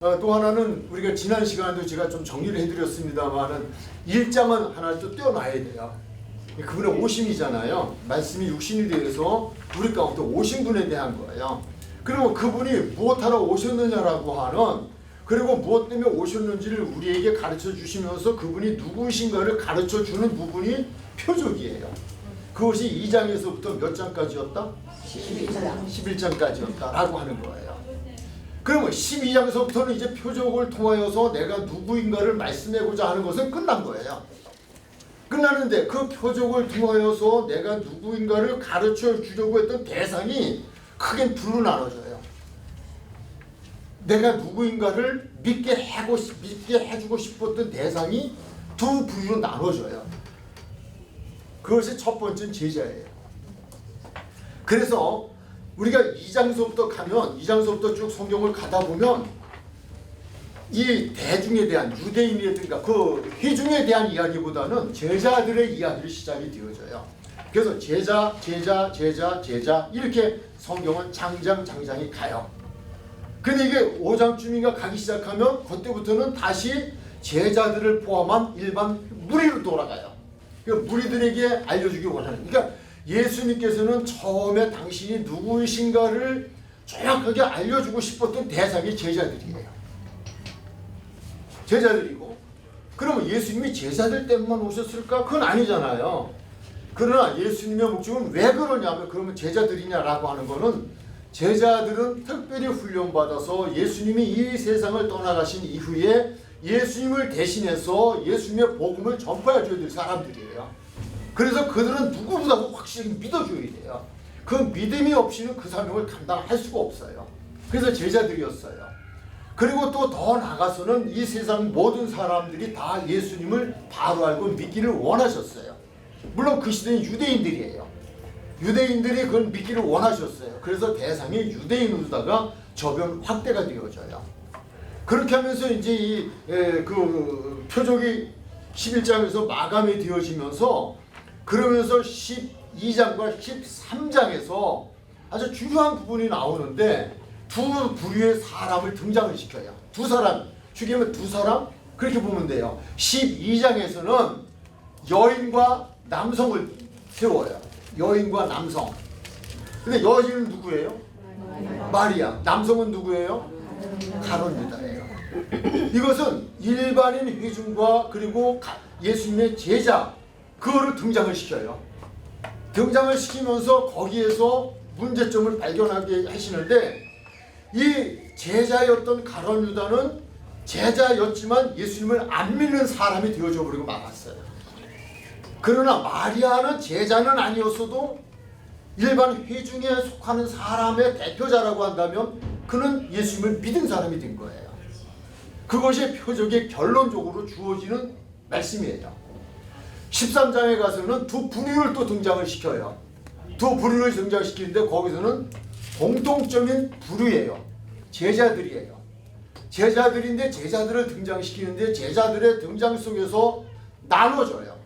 또 하나는 우리가 지난 시간에도 제가 좀 정리를 해드렸습니다만은 1장은 하나 또 떼어놔야 돼요. 그분의 오심이잖아요. 말씀이 육신이 되어서 우리 가운데 오신 분에 대한 거예요. 그리고 그분이 무엇하러 오셨느냐라고 하는, 그리고 무엇 때문에 오셨는지를 우리에게 가르쳐 주시면서 그분이 누구이신가를 가르쳐 주는 부분이 표적이에요. 그것이 2장에서부터 몇 장까지였다? 11장까지였다라고 하는 거예요. 그러면 12장에서부터는 이제 표적을 통하여서 내가 누구인가를 말씀하고자 하는 것은 끝난 거예요. 끝나는데 그 표적을 통하여서 내가 누구인가를 가르쳐 주려고 했던 대상이 크게 둘로 나눠져요. 내가 누구인가를 믿게 해주고 싶었던 대상이 두 부류로 나눠져요. 그것이 첫 번째는 제자예요. 그래서 우리가 2장서부터 가면, 2장서부터 쭉 성경을 가다 보면 이 대중에 대한, 유대인이라든가 그 회중에 대한 이야기보다는 제자들의 이야기로 시작이 되어져요. 그래서 제자 이렇게 성경은 장장이 가요. 근데 이게 5장쯤인가 가기 시작하면 그때부터는 다시 제자들을 포함한 일반 무리로 돌아가요. 그러니까 무리들에게 알려주기 원하는, 그러니까 예수님께서는 처음에 당신이 누구이신가를 정확하게 알려주고 싶었던 대상이 제자들이에요. 제자들이고, 그러면 예수님이 제자들 때문만 오셨을까? 그건 아니잖아요. 그러나 예수님의 목적은 왜 그러냐면, 그러면 제자들이냐라고 하는 거는, 제자들은 특별히 훈련받아서 예수님이 이 세상을 떠나가신 이후에 예수님을 대신해서 예수님의 복음을 전파해줘야 될 사람들이에요. 그래서 그들은 누구보다도 확실히 믿어줘야 돼요. 그 믿음이 없이는 그 사명을 감당할 수가 없어요. 그래서 제자들이었어요. 그리고 또 더 나아가서는 이 세상 모든 사람들이 다 예수님을 바로 알고 믿기를 원하셨어요. 물론 그 시대는 유대인들이에요. 유대인들이 그걸 믿기를 원하셨어요. 그래서 대상이 유대인으로다가 저변 확대가 되어져요. 그렇게 하면서 이제 그 표적이 11장에서 마감이 되어지면서, 그러면서 12장과 13장에서 아주 중요한 부분이 나오는데 두 부류의 사람을 등장을 시켜요. 두 사람, 죽이면 두 사람? 그렇게 보면 돼요. 12장에서는 여인과 남성을 세워요. 여인과 남성. 근데 여인은 누구예요? 마리아. 남성은 누구예요? 가룟 유다예요. 이것은 일반인 회중과 그리고 예수님의 제자, 그거를 등장을 시켜요. 등장을 시키면서 거기에서 문제점을 발견하게 하시는데, 이 제자였던 가룟 유다는 제자였지만 예수님을 안 믿는 사람이 되어져 버리고 말았어요. 그러나 마리아는 제자는 아니었어도 일반 회중에 속하는 사람의 대표자라고 한다면 그는 예수님을 믿은 사람이 된 거예요. 그것이 표적의 결론적으로 주어지는 말씀이에요. 13장에 가서는 두 부류를 또 등장을 시켜요. 두 부류를 등장시키는데 거기서는 공통점인 부류예요. 제자들이에요. 제자들인데 제자들을 등장시키는데 제자들의 등장 속에서 나눠져요.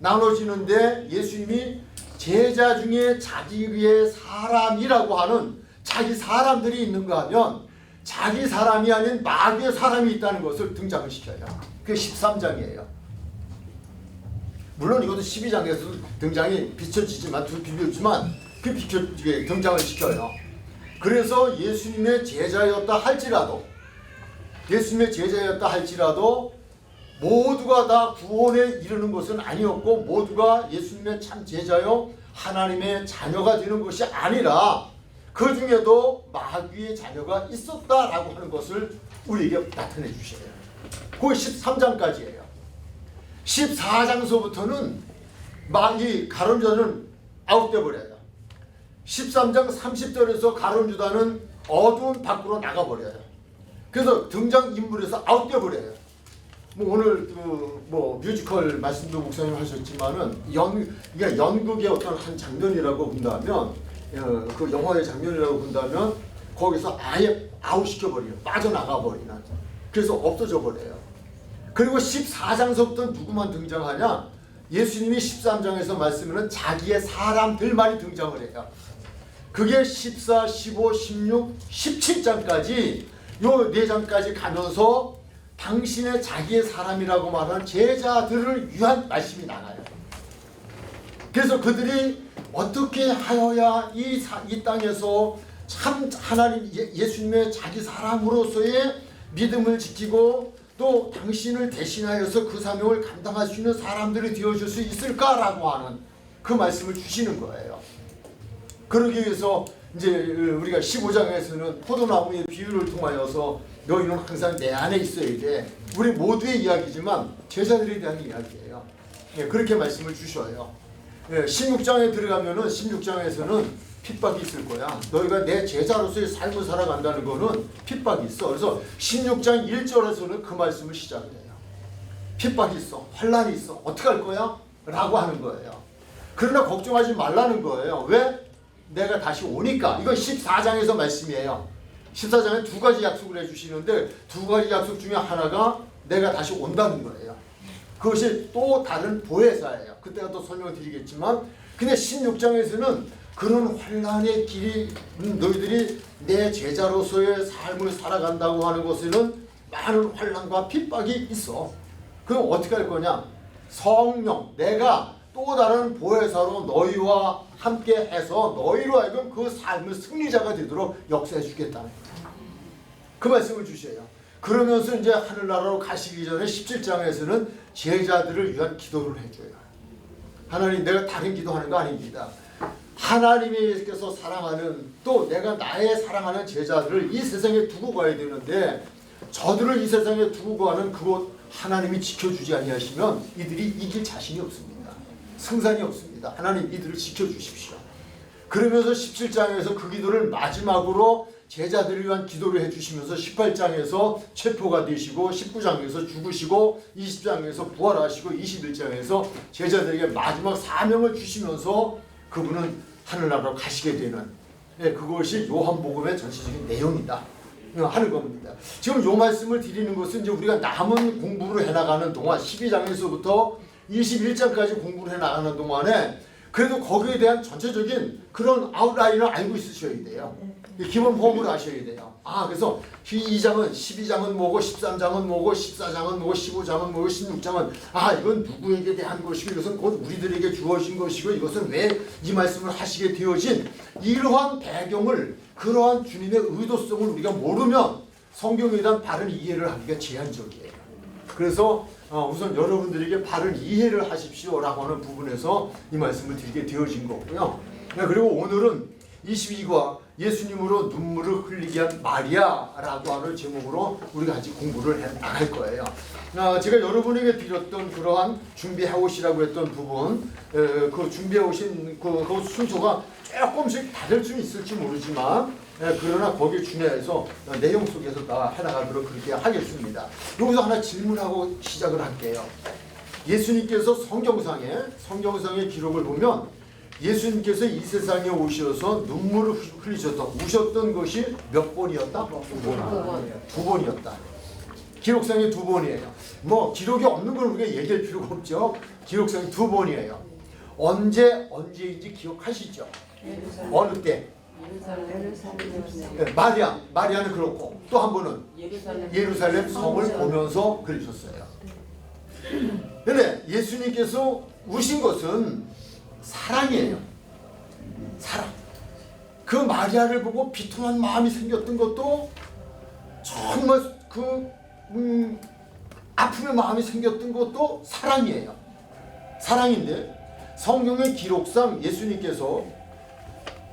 나눠지는데 예수님이 제자 중에 자기의 사람이라고 하는 자기 사람들이 있는가 하면 자기 사람이 아닌 마귀의 사람이 있다는 것을 등장을 시켜요. 그게 13장이에요. 물론 이것도 12장에서 등장이 비춰지지만 비벼지만 그 등장을 시켜요. 그래서 예수님의 제자였다 할지라도 모두가 다 구원에 이르는 것은 아니었고, 모두가 예수님의 참 제자요 하나님의 자녀가 되는 것이 아니라 그 중에도 마귀의 자녀가 있었다라고 하는 것을 우리에게 나타내 주셔요. 그게 13장까지예요. 14장서부터는 마귀 가룟 유다는 아웃돼 버려요. 13장 30절에서 가룟 유다는 어두운 밖으로 나가 버려요. 그래서 등장 인물에서 아웃돼 버려요. 뭐 오늘 뭐 뮤지컬 말씀도 목사님 하셨지만은 연극의 어떤 한 장면이라고 본다면, 그 영화의 장면이라고 본다면 거기서 아예 아웃시켜 버려요. 빠져나가 버리는. 그래서 없어져 버려요. 그리고 14장서부터 누구만 등장하냐? 예수님이 13장에서 말씀하는 자기의 사람들만이 등장을 해요. 그게 14, 15, 16, 17장까지 요 4장까지 가면서 당신의 자기의 사람이라고 말하는 제자들을 위한 말씀이 나가요. 그래서 그들이 어떻게 하여야 이 땅에서 참 하나님 예수님의 자기 사람으로서의 믿음을 지키고 또 당신을 대신하여서 그 사명을 감당할 수 있는 사람들이 되어줄 수 있을까라고 하는 그 말씀을 주시는 거예요. 그러기 위해서 이제 우리가 15장에서는 포도나무의 비유를 통하여서 너희는 항상 내 안에 있어야 돼. 우리 모두의 이야기지만 제자들에 대한 이야기예요. 예, 그렇게 말씀을 주셔요. 예, 16장에 들어가면은 16장에서는 핍박이 있을 거야. 너희가 내 제자로서의 삶을 살아간다는 거는 핍박이 있어. 그래서 16장 1절에서는 그 말씀을 시작을 해요. 핍박이 있어. 환란이 있어. 어떻게 할 거야? 라고 하는 거예요. 그러나 걱정하지 말라는 거예요. 왜? 내가 다시 오니까. 이건 14장에서 말씀이에요. 14장에 2가지 약속을 해주시는데 2가지 약속 중에 하나가 내가 다시 온다는 거예요. 그것이 또 다른 보혜사예요. 그때가 또 설명을 드리겠지만, 근데 16장에서는 그런 환란의 길이 너희들이 내 제자로서의 삶을 살아간다고 하는 것에는 많은 환란과 핍박이 있어. 그럼 어떻게 할 거냐? 성령, 내가 또 다른 보혜사로 너희와 함께 해서 너희로 하여금 그 삶의 승리자가 되도록 역사해 주겠다는 거예요. 그 말씀을 주셔요. 그러면서 이제 하늘나라로 가시기 전에 17장에서는 제자들을 위한 기도를 해줘요. 하나님, 내가 다른 기도하는 거 아닙니다. 하나님께서 사랑하는, 또 내가 나의 사랑하는 제자들을 이 세상에 두고 가야 되는데 저들을 이 세상에 두고 가는 그곳 하나님이 지켜주지 아니하시면 이들이 이길 자신이 없습니다. 승산이 없습니다. 하나님, 이들을 지켜주십시오. 그러면서 17장에서 그 기도를 마지막으로 제자들을 위한 기도를 해주시면서 18장에서 체포가 되시고 19장에서 죽으시고 20장에서 부활하시고 21장에서 제자들에게 마지막 사명을 주시면서 그분은 하늘나라로 가시게 되는, 그것이 요한복음의 전체적인 내용이다 하는 겁니다. 지금 요 말씀을 드리는 것은 이제 우리가 남은 공부를 해나가는 동안 12장에서부터 21장까지 공부를 해나가는 동안에 그래도 거기에 대한 전체적인 그런 아웃라인을 알고 있으셔야 돼요. 기본 폼을 아셔야 돼요. 그래서 2장은 12장은 뭐고 13장은 뭐고 14장은 뭐고 15장은 뭐고 16장은 이건 누구에게 대한 것이고 이것은 곧 우리들에게 주어진 것이고 이것은 왜 이 말씀을 하시게 되어진 이러한 배경을, 그러한 주님의 의도성을 우리가 모르면 성경에 대한 바른 이해를 하기가 제한적이에요. 그래서 우선 여러분들에게 바른 이해를 하십시오라고 하는 부분에서 이 말씀을 드리게 되어진 거고요. 그리고 오늘은 22과 예수님으로 눈물을 흘리게 한 마리아라고 하는 제목으로 우리가 같이 공부를 할 거예요. 제가 여러분에게 드렸던 그러한 준비해 오시라고 했던 부분, 그 준비해 오신 그 순서가 조금씩 다를 수 있을지 모르지만, 그러나 거기에 준해서 내용 속에서 다 해나가도록 그렇게 하겠습니다. 여기서 하나 질문하고 시작을 할게요. 예수님께서 성경상의 기록을 보면 예수님께서 이 세상에 오셔서 눈물을 우셨던 것이 몇 번이었다? 두 번이었다. 기록상에 2번이에요. 뭐 기록이 없는 걸 우리가 얘기할 필요가 없죠. 기록상에 2번이에요. 언제인지 기억하시죠? 어느 때? 마리아는 그렇고 또 한 번은 예루살렘 성을 보면서 그러셨어요. 그런데 예수님께서 우신 것은 사랑이에요. 사랑. 그 마리아를 보고 비통한 마음이 생겼던 것도 정말 아픔의 마음이 생겼던 것도 사랑이에요. 사랑인데 성경의 기록상 예수님께서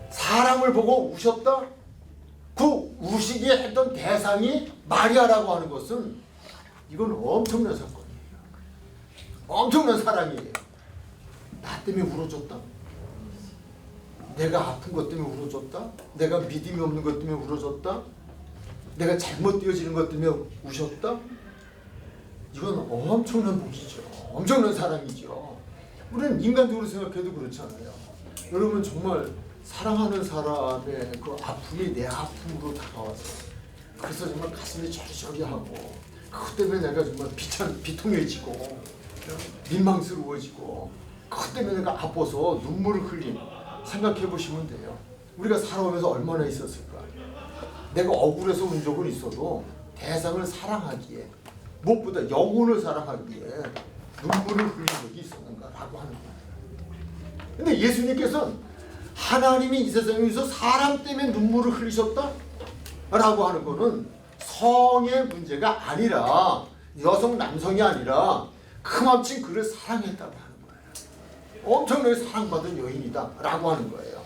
사람을 보고 우셨다? 그 우시게 했던 대상이 마리아라고 하는 것은 이건 엄청난 사건이에요. 엄청난 사랑이에요. 나 때문에 울어줬다. 내가 아픈 것 때문에 울어줬다. 내가 믿음이 없는 것 때문에 울어줬다. 내가 잘못 되어지는 것 때문에 우셨다. 이건 엄청난 복이죠. 엄청난 사랑이죠. 우리는 인간적으로 생각해도 그렇잖아요. 여러분, 정말 사랑하는 사람의 그 아픔이 내 아픔으로 다가와서 그래서 정말 가슴이 저리저리하고 그것 때문에 내가 정말 비통해지고 민망스러워지고 그것 때문에 내가 아파서 눈물을 흘린, 생각해 보시면 돼요. 우리가 살아오면서 얼마나 있었을까. 내가 억울해서 운 적은 있어도 대상을 사랑하기에, 무엇보다 영혼을 사랑하기에 눈물을 흘린 적이 있었는가라고 하는 거예요. 근데 예수님께서는 하나님이 이 세상에서 사람 때문에 눈물을 흘리셨다? 라고 하는 거는 성의 문제가 아니라, 여성 남성이 아니라 크맘친 그를 사랑했다고 하는 거예요. 엄청나게 사랑받은 여인이다 라고 하는 거예요.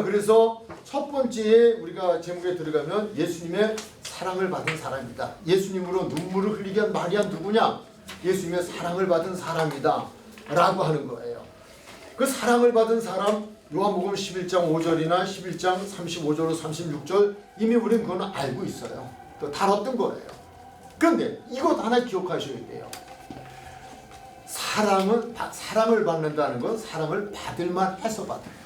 그래서 첫 번째 우리가 제목에 들어가면 예수님의 사랑을 받은 사람이다. 예수님으로 눈물을 흘리게 한 마리아 누구냐? 예수님의 사랑을 받은 사람이다 라고 하는 거예요. 그 사랑을 받은 사람, 요한복음 11장 5절이나 11장 35절로 36절 이미 우리는 그건 알고 있어요. 또 다뤘던 거예요. 그런데 이것 하나 기억하셔야 돼요. 사랑을 받는다는 건 사랑을 받을 만해서 받아요.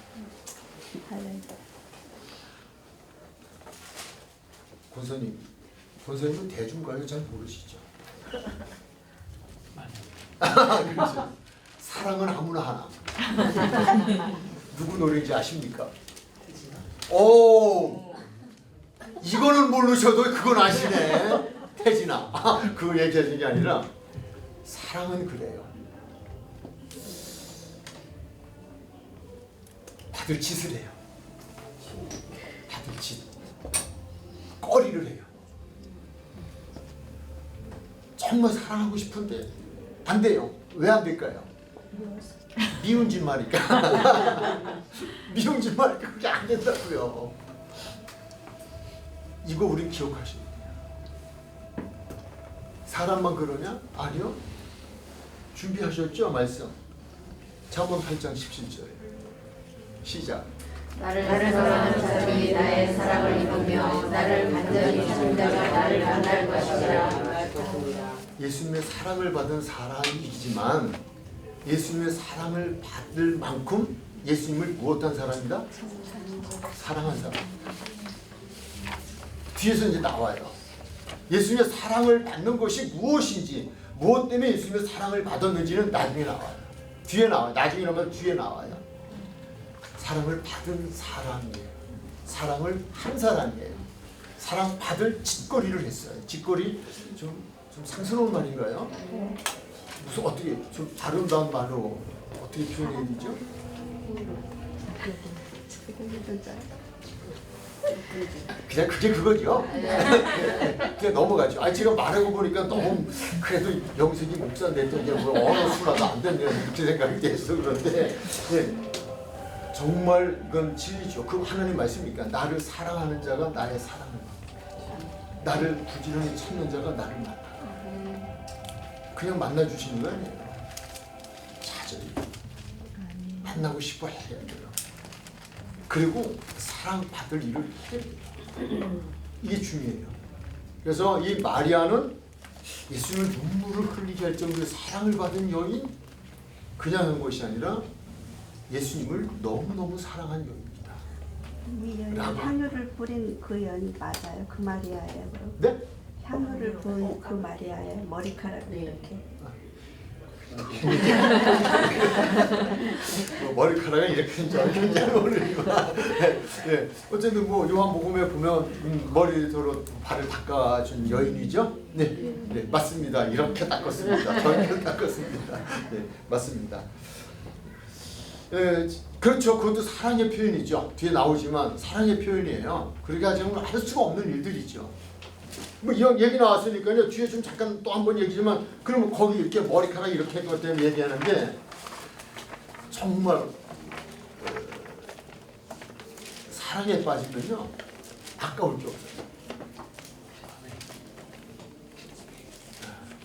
권사님은 대중가요 잘 모르시죠? 그렇죠. 사랑은 아무나 하나. 누구 노래인지 아십니까? 오, 이거는 모르셔도 그건 아시네. 태진아. 그거 얘기하는 게 아니라 사랑은 그래요. 받을 짓을 해요. 받을 짓. 꺼리를 해요. 정말 사랑하고 싶은데 안 돼요. 왜 안 될까요? 미운 짓 말이니까. 미운 짓 말이니까 그게 안 된다고요. 이거 우리 기억하셔야 돼요. 사람만 그러냐? 아니요. 준비하셨죠? 말씀. 잠언 8장 17절 시작. 나를 사랑하는 사람이 나의 사랑을 입으며 나를 간절히 찾는 자가 나를 만날 것이라. 예수님의 사랑을 받은 사람이지만 예수님의 사랑을 받을 만큼 예수님을 무엇한 사람이다? 사랑한 사람. 뒤에서 이제 나와요. 예수님의 사랑을 받는 것이 무엇인지, 무엇 때문에 예수님의 사랑을 받았는지는 나중에 나와요. 뒤에 나와요. 나중에라면 뒤에 나와요. 사랑을 받은 사람이에요. 사랑을 한 사람이에요. 사랑 받을 짓거리를 했어요. 짓거리 좀 상스러운 말인가요? 무슨 어떻게 좀 아름다운 말로 어떻게 표현해야 되죠? 그냥 그게 그거죠. 그냥 넘어가죠. 아니 제가 말하고 보니까 너무 그래도 영석이 목사인데 또 이제 뭐 언어 순화도 안 됐네요. 이렇게 생각이 돼서 그런데 정말 이건 진리죠. 그 하나님 말씀이니까 나를 사랑하는 자가 나의 사랑을 받고 나를 부지런히 찾는 자가 나를 만나. 그냥 만나주시는 거 아니에요. 자절히 만나고 싶어 해야 돼요. 그리고 사랑받을 일을 해야 돼요. 이게 중요해요. 그래서 이 마리아는 예수님을 눈물을 흘리게 할 정도의 사랑을 받은 여인, 그냥 한 것이 아니라 예수님을 너무너무 사랑한 여인입니다. 이 여인 향유를 뿌린 그 여인 맞아요? 그 마리아예요? 그럼? 네? 향유를 부은 그 마리아예요? 머리카락을 이렇게? 머리카락은 이렇게 잘 모르니까. 네. 어쨌든 뭐 요한복음에 보면 머리로 발을 닦아준 여인이죠. 네, 네 맞습니다. 이렇게 닦았습니다. 저렇게 닦았습니다. 네, 맞습니다. 그렇죠. 그것도 사랑의 표현이죠. 뒤에 나오지만 사랑의 표현이에요. 그렇게 하자면 할 수가 없는 일들이죠. 뭐 이런 얘기 나왔으니까요. 뒤에 좀 잠깐 또 한 번 얘기지만 그러면 거기 이렇게 머리카락 이렇게 했기 때문에 얘기하는데 정말 사랑에 빠지면요 아까울 게 없어요.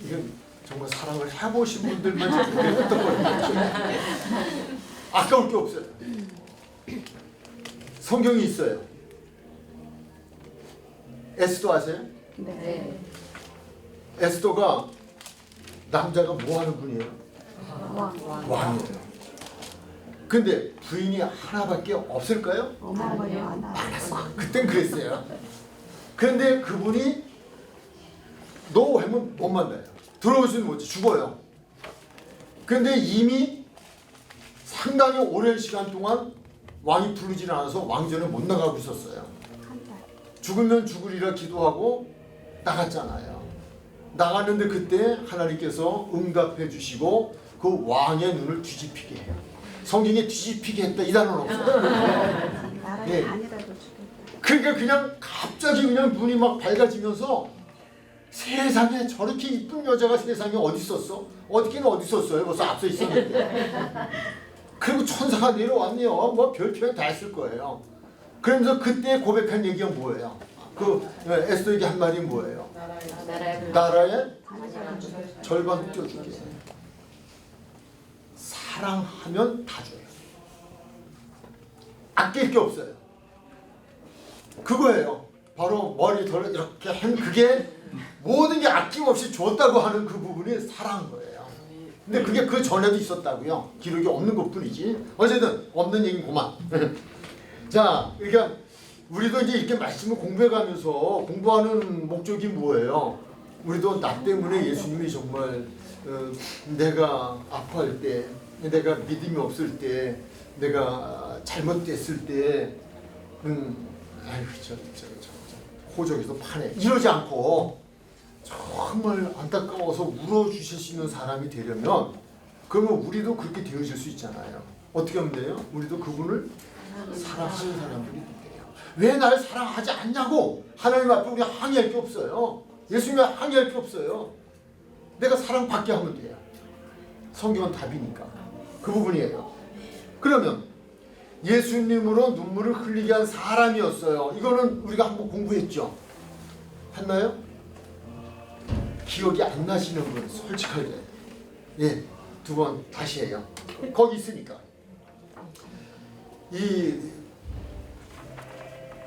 이건 정말 사랑을 해보신 분들만 했던 거예요. 아까울 게 없어요. 성경이 있어요. 에스더 아세요? 네. 에스더가 남자가 뭐 하는 분이에요? 왕이에요. 근데 부인이 하나밖에 없을까요? 어머니 하나. 많았어. 그땐 그랬어요. 그런데 그분이 너 하면 못 만나요. 들어오지는 못해. 죽어요. 그런데 이미 상당히 오랜 시간 동안 왕이 부르지 않아서 왕전에 못 나가고 있었어요. 한 달. 죽으면 죽으리라 기도하고 나갔잖아요. 나갔는데 그때 하나님께서 응답해 주시고 그 왕의 눈을 뒤집히게 해요. 성경에 뒤집히게 했다 이 단어는 없어요. 나라의 네. 반이라도 주겠다. 그러니까 그냥 갑자기 그냥 눈이 막 밝아지면서 세상에 저렇게 이쁜 여자가 세상에 어디 있었어? 어디긴 어디 있었어요? 벌써 앞서 있었는데. 그리고 천사가 내려왔네요. 뭐 별표현 다 했을 거예요. 그러면서 그때 고백한 얘기가 뭐예요? 그 에스더에게 한 말이 뭐예요? 나라의 절반 띄워줄게. 사랑하면 다 줘요. 아낄 게 없어요. 그거예요. 바로 머리털을 이렇게 한 그게 모든 게 아낌없이 줬다고 하는 그 부분이 사랑인 거예요. 근데 그게 그 전에도 있었다고요. 기록이 없는 것뿐이지. 어쨌든 없는 얘기는 그만. 자, 그러니까 우리도 이제 이렇게 말씀을 공부해가면서 공부하는 목적이 뭐예요? 우리도 나 때문에 예수님이 정말 내가 아파할 때, 내가 믿음이 없을 때, 내가 잘못됐을 때, 아이고 저 호적에서 파네 이러지 않고 정말 안타까워서 울어주실 수 있는 사람이 되려면 그러면 우리도 그렇게 되어질 수 있잖아요. 어떻게 하면 돼요? 우리도 그분을 사랑하는 사람들이 돼요. 왜 날 사랑하지 않냐고 하나님 앞에 우리 항의할 게 없어요. 예수님이 항의할 게 없어요. 내가 사랑받게 하면 돼요. 성경은 답이니까. 그 부분이에요. 그러면 예수님으로 눈물을 흘리게 한 사람이었어요. 이거는 우리가 한번 공부했죠. 했나요? 기억이 안 나시는 분 솔직하게 예, 두 번 다시 해요. 거기 있으니까. 이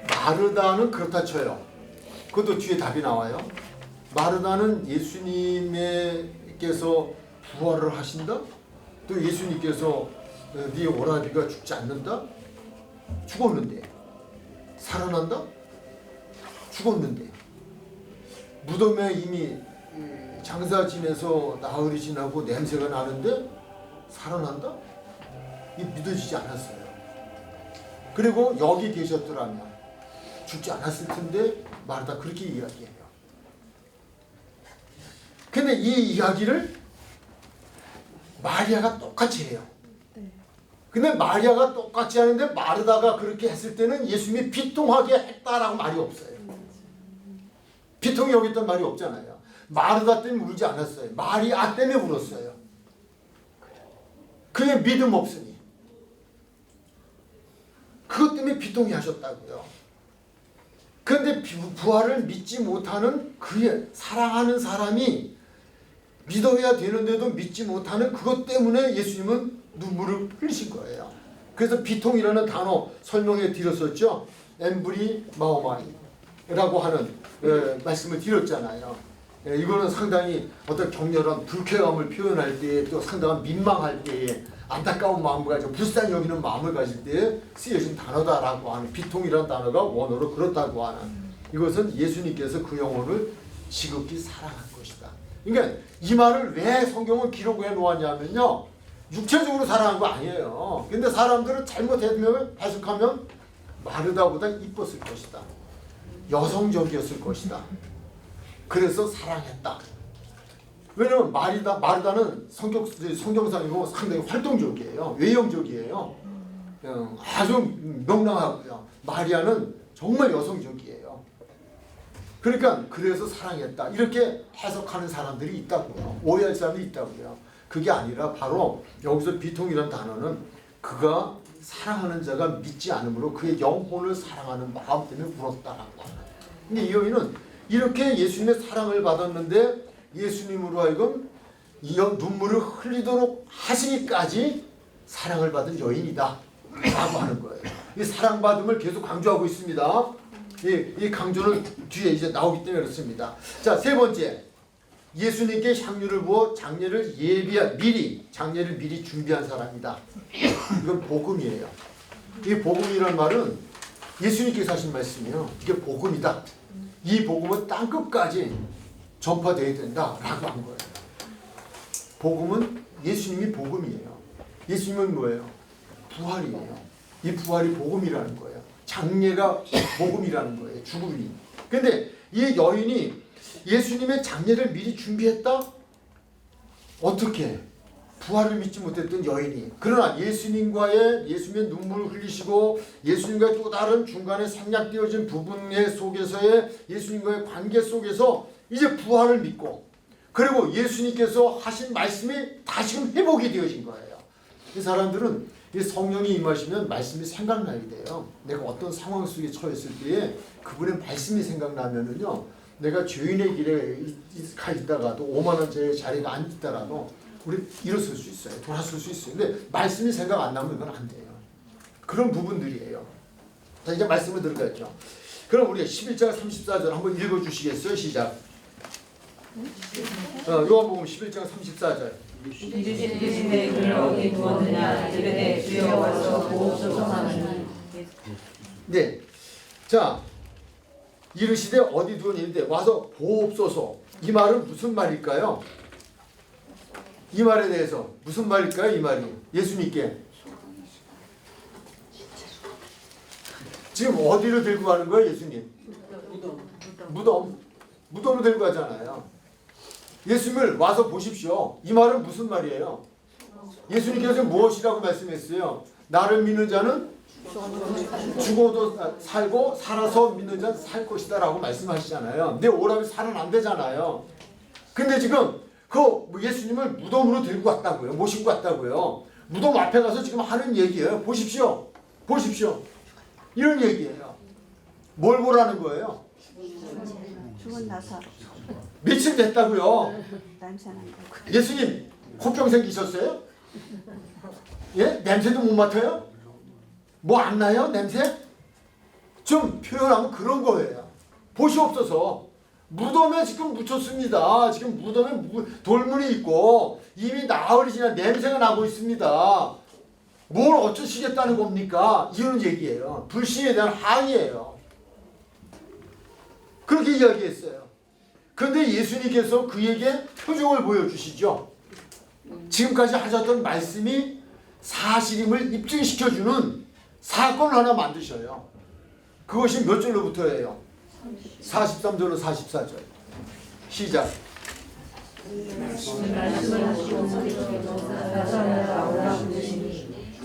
마르다는 그렇다 쳐요. 그것도 뒤에 답이 나와요. 마르다는 예수님께서 부활을 하신다? 또 예수님께서 네 오라비가 죽지 않는다? 죽었는데. 살아난다? 죽었는데. 무덤에 이미 장사 지내서 나흘이 지나고 냄새가 나는데 살아난다? 이게 믿어지지 않았어요. 그리고 여기 계셨더라면 죽지 않았을 텐데 마르다 그렇게 이야기해요. 근데 이 이야기를 마리아가 똑같이 해요. 근데 마리아가 똑같이 하는데 마르다가 그렇게 했을 때는 예수님이 비통하게 했다라고 말이 없어요. 비통이 여기 있던 말이 없잖아요. 마르다 때문에 울지 않았어요. 마리아 때문에 울었어요. 그의 믿음 없으니. 그것 때문에 비통이 하셨다고요. 그런데 부활을 믿지 못하는 그의 사랑하는 사람이 믿어야 되는데도 믿지 못하는 그것 때문에 예수님은 눈물을 흘리신 거예요. 그래서 비통이라는 단어 설명해 드렸었죠. 엠브리 마오마이라고 하는 말씀을 드렸잖아요. 이거는 상당히 어떤 격렬한 불쾌감을 표현할 때 또 상당한 민망할 때에 안타까운 마음을 가지고 불쌍히 여기는 마음을 가질 때에 쓰여진 단어다라고 하는 비통이라는 단어가 원어로 그렇다고 하는 이것은 예수님께서 그 영혼을 지극히 사랑한 것이다. 그러니까 이 말을 왜 성경은 기록해 놓았냐면요. 육체적으로 사랑한 거 아니에요. 근데 사람들은 잘못해두면 해석하면 마르다보다 이뻤을 것이다. 여성적이었을 것이다. 그래서 사랑했다. 왜냐면 마르다는 성경상이고 상당히 활동적이에요. 외형적이에요. 아주 명랑하고요. 마리아는 정말 여성적이에요. 그러니까 그래서 사랑했다. 이렇게 해석하는 사람들이 있다고요. 오해할 사람이 있다고요. 그게 아니라 바로 여기서 비통이라는 단어는 그가 사랑하는 자가 믿지 않으므로 그의 영혼을 사랑하는 마음 때문에 울었다라고 하는. 근데 이 여인은 이렇게 예수님의 사랑을 받았는데 예수님으로 하여금 이 눈물을 흘리도록 하시기까지 사랑을 받은 여인이다 라고 하는 거예요. 이 사랑받음을 계속 강조하고 있습니다. 이 강조는 뒤에 이제 나오기 때문에 그렇습니다. 자, 세 번째. 예수님께 향유를 부어 장례를 미리 준비한 사람이다. 이건 복음이에요. 이 복음이란 말은 예수님께서 하신 말씀이에요. 이게 복음이다. 이 복음은 땅끝까지 전파되어야 된다라고 한 거예요. 복음은 예수님이 복음이에요. 예수님은 뭐예요? 부활이에요. 이 부활이 복음이라는 거예요. 장례가 복음이라는 거예요. 죽음이. 근데 이 여인이 예수님의 장례를 미리 준비했다? 어떻게? 부활을 믿지 못했던 여인이. 그러나 예수님의 눈물을 흘리시고 예수님과의 또 다른 중간에 생략되어진 부분 속에서의 예수님과의 관계 속에서 이제 부활을 믿고, 그리고 예수님께서 하신 말씀이 다시금 회복이 되어진 거예요. 이 사람들은 이 성령이 임하시면 말씀이 생각나게 돼요. 내가 어떤 상황 속에 처했을 때에 그분의 말씀이 생각나면은요, 내가 죄인의 길에 가 있다가도 오만한 자리가 안 있다라도 우리 일어설 수 있어요. 돌아설 수 있어요. 근데 말씀이 생각 안 나면 이건 안 돼요. 그런 부분들이에요. 자, 이제 말씀을 들어가죠. 그럼 우리 11장 34절 한번 읽어주시겠어요? 시작. 요한복음 11장 34절. 이르시되 그를 어디 두었느냐 이르되 주여 와서 보옵소서 하니. 네. 자, 이르시되 어디 두었느냐 와서 보옵소서. 이 말은 무슨 말일까요? 이 말에 대해서 무슨 말일까요? 이 말이 예수님께 지금 어디로 들고 가는 거예요? 예수님 무덤으로 들고 가잖아요. 예수님을 와서 보십시오. 이 말은 무슨 말이에요? 예수님께서 무엇이라고 말씀했어요? 나를 믿는 자는 죽어도 살고 살아서 믿는 자는 살 것이다 라고 말씀하시잖아요. 근데 오라면 살은 안 되잖아요. 근데 지금 예수님을 무덤으로 들고 갔다고요. 모시고 갔다고요. 무덤 앞에 가서 지금 하는 얘기예요. 보십시오. 이런 얘기예요. 뭘 보라는 거예요? 죽은 나사로 며칠 됐다고요. 냄새 난다고. 예수님 혹병 생기셨어요? 예? 냄새도 못 맡아요? 뭐 안 나요? 냄새? 좀 표현하면 그런 거예요. 보시옵소서. 무덤에 지금 묻혔습니다. 지금 무덤에 돌문이 있고 이미 나흘이 지나 냄새가 나고 있습니다. 뭘 어쩌시겠다는 겁니까? 이런 얘기예요. 불신에 대한 항의예요. 그렇게 이야기했어요. 그런데 예수님께서 그에게 표정을 보여주시죠. 지금까지 하셨던 말씀이 사실임을 입증시켜주는 사건을 하나 만드셔요. 그것이 몇 절로부터예요? 43절로 44절. 시작.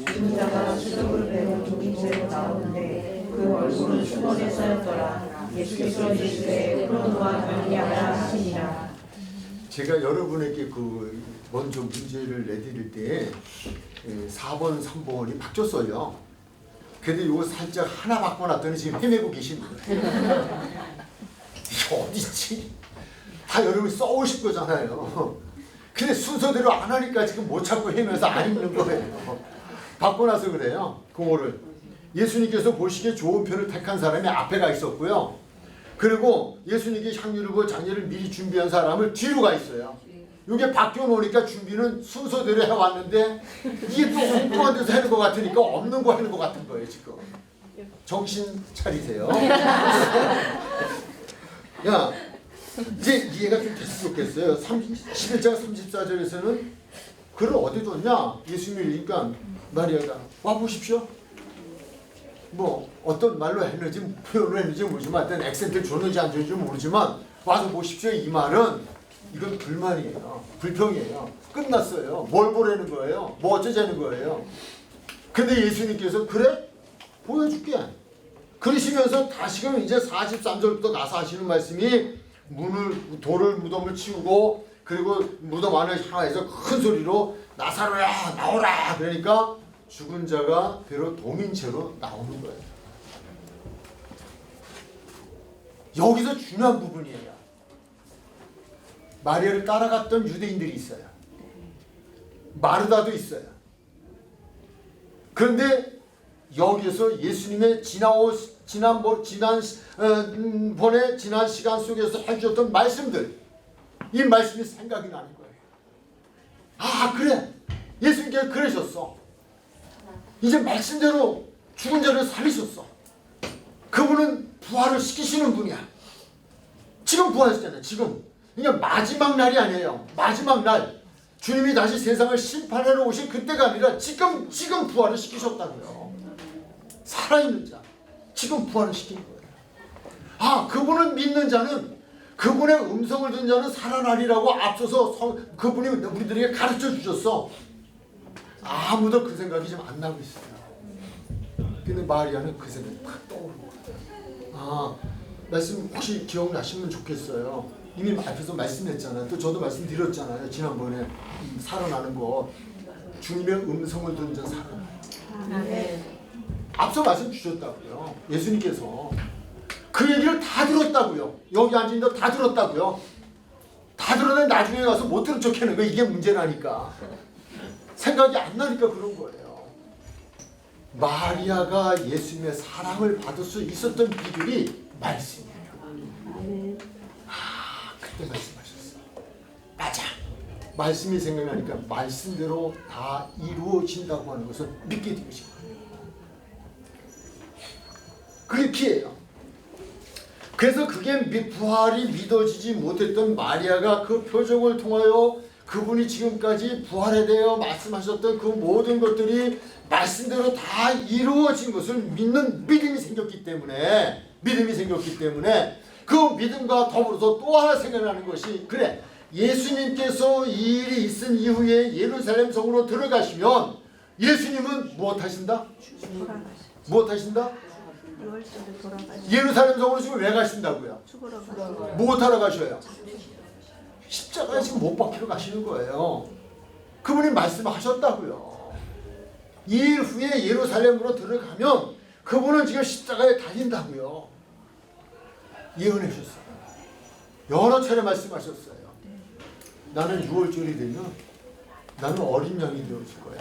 죽자가 수족을 베고 죽은 채로 나오는데 그 얼굴은 수건에 쌓였더라. 예수께서 이르시되 그러므로 말미암아 하시니라. 제가 여러분에게 먼저 문제를 내드릴 때 4번, 3번이 바뀌었어요. 근데 이거 살짝 하나 바꿔놨더니 지금 헤매고 계신 거예요. 이게 어디지? 다 여러분이 써오실 거잖아요. 근데 순서대로 안 하니까 지금 못 찾고 헤매서 안 읽는 거예요. 바꿔놔서 그래요. 그거를 예수님께서 보시기에 좋은 편을 택한 사람이 앞에 가 있었고요. 그리고 예수님께 향유를 장례를 미리 준비한 사람을 뒤로 가 있어요. 이게 바뀌어 놓으니까 준비는 순서대로 해왔는데 이게 또 엉뚱한 데서 하는 것 같으니까 없는 거 하는 것 같은 거예요. 지금 정신 차리세요. 야, 이제 이해가 좀 됐으면 좋겠어요. 11장 34절에서는 그를 어디 뒀냐? 예수님이니까 마리아가 와보십시오. 뭐 어떤 말로 했는지 표현을 했는지 모르지만 어떤 액센트를 줬는지 안 줬는지 모르지만 와서 보십시오. 이 말은 이건 불만이에요. 불평이에요. 끝났어요. 뭘 보라는 거예요? 뭐 어쩌자는 거예요? 근데 예수님께서 그래? 보여줄게. 그러시면서 다시금 이제 43절부터 나서 하시는 말씀이 돌을 무덤을 치우고 그리고 무덤 안을 향해서 큰 소리로 나사로야 나오라. 그러니까 죽은 자가 배로 동인채로 나오는 거예요. 여기서 중요한 부분이에요. 마리아를 따라갔던 유대인들이 있어요. 마르다도 있어요. 그런데 여기에서 예수님의 지난 시간 속에서 해주셨던 말씀들, 이 말씀이 생각이 나는 거예요. 아, 그래. 예수님께서 그러셨어. 이제 말씀대로 죽은 자를 살리셨어. 그분은 부활을 시키시는 분이야. 지금 부활하셨잖아요. 지금. 이게 마지막 날이 아니에요. 마지막 날. 주님이 다시 세상을 심판하러 오신 그때가 아니라 지금 부활을 시키셨다고요. 살아있는 자. 지금 부활을 시킨 거예요. 아, 그분을 믿는 자는, 그분의 음성을 듣는 자는 살아나리라고 앞서서 그분이 우리들에게 가르쳐 주셨어. 아무도 그 생각이 지금 안 나고 있어요. 근데 마리아는 그 생각이 확 떠오르는 거예요. 아, 말씀 혹시 기억나시면 좋겠어요. 이미 앞에서 말씀했잖아요. 또 저도 말씀드렸잖아요. 지난번에 살아나는 거. 주님의 음성을 듣는 자 살아나요. 앞서 말씀 주셨다고요. 예수님께서 그 얘기를 다 들었다고요. 여기 앉은 데 다 들었다고요. 다 들었는데 나중에 가서 못 들은 척 하는 거, 이게 문제라니까. 생각이 안 나니까 그런 거예요. 마리아가 예수님의 사랑을 받을 수 있었던 비결이 말씀이에요. 아, 그때 말씀하셨어요. 맞아. 말씀이 생각나니까 말씀대로 다 이루어진다고 하는 것을 믿게 되신 거예요. 그게 피예요. 그래서 그게 부활이 믿어지지 못했던 마리아가 그 표적을 통하여 그분이 지금까지 부활에 대하여 말씀하셨던 그 모든 것들이 말씀대로 다 이루어진 것을 믿는 믿음이 생겼기 때문에 그 믿음과 더불어서 또 하나 생각나는 것이, 그래, 예수님께서 이 일이 있은 이후에 예루살렘 성으로 들어가시면 예수님은 무엇하신다? 무엇하신다? 예루살렘 성으로 지금 왜 가신다고요? 무엇하러 가셔요? 십자가에 지금 못 박히러 가시는 거예요. 그분이 말씀하셨다고요. 이 일 후에 예루살렘으로 들어가면 그분은 지금 십자가에 달린다고요. 예언해 주셨어요. 여러 차례 말씀하셨어요. 나는 6월절이 되면 나는 어린 양이 되어줄 거야.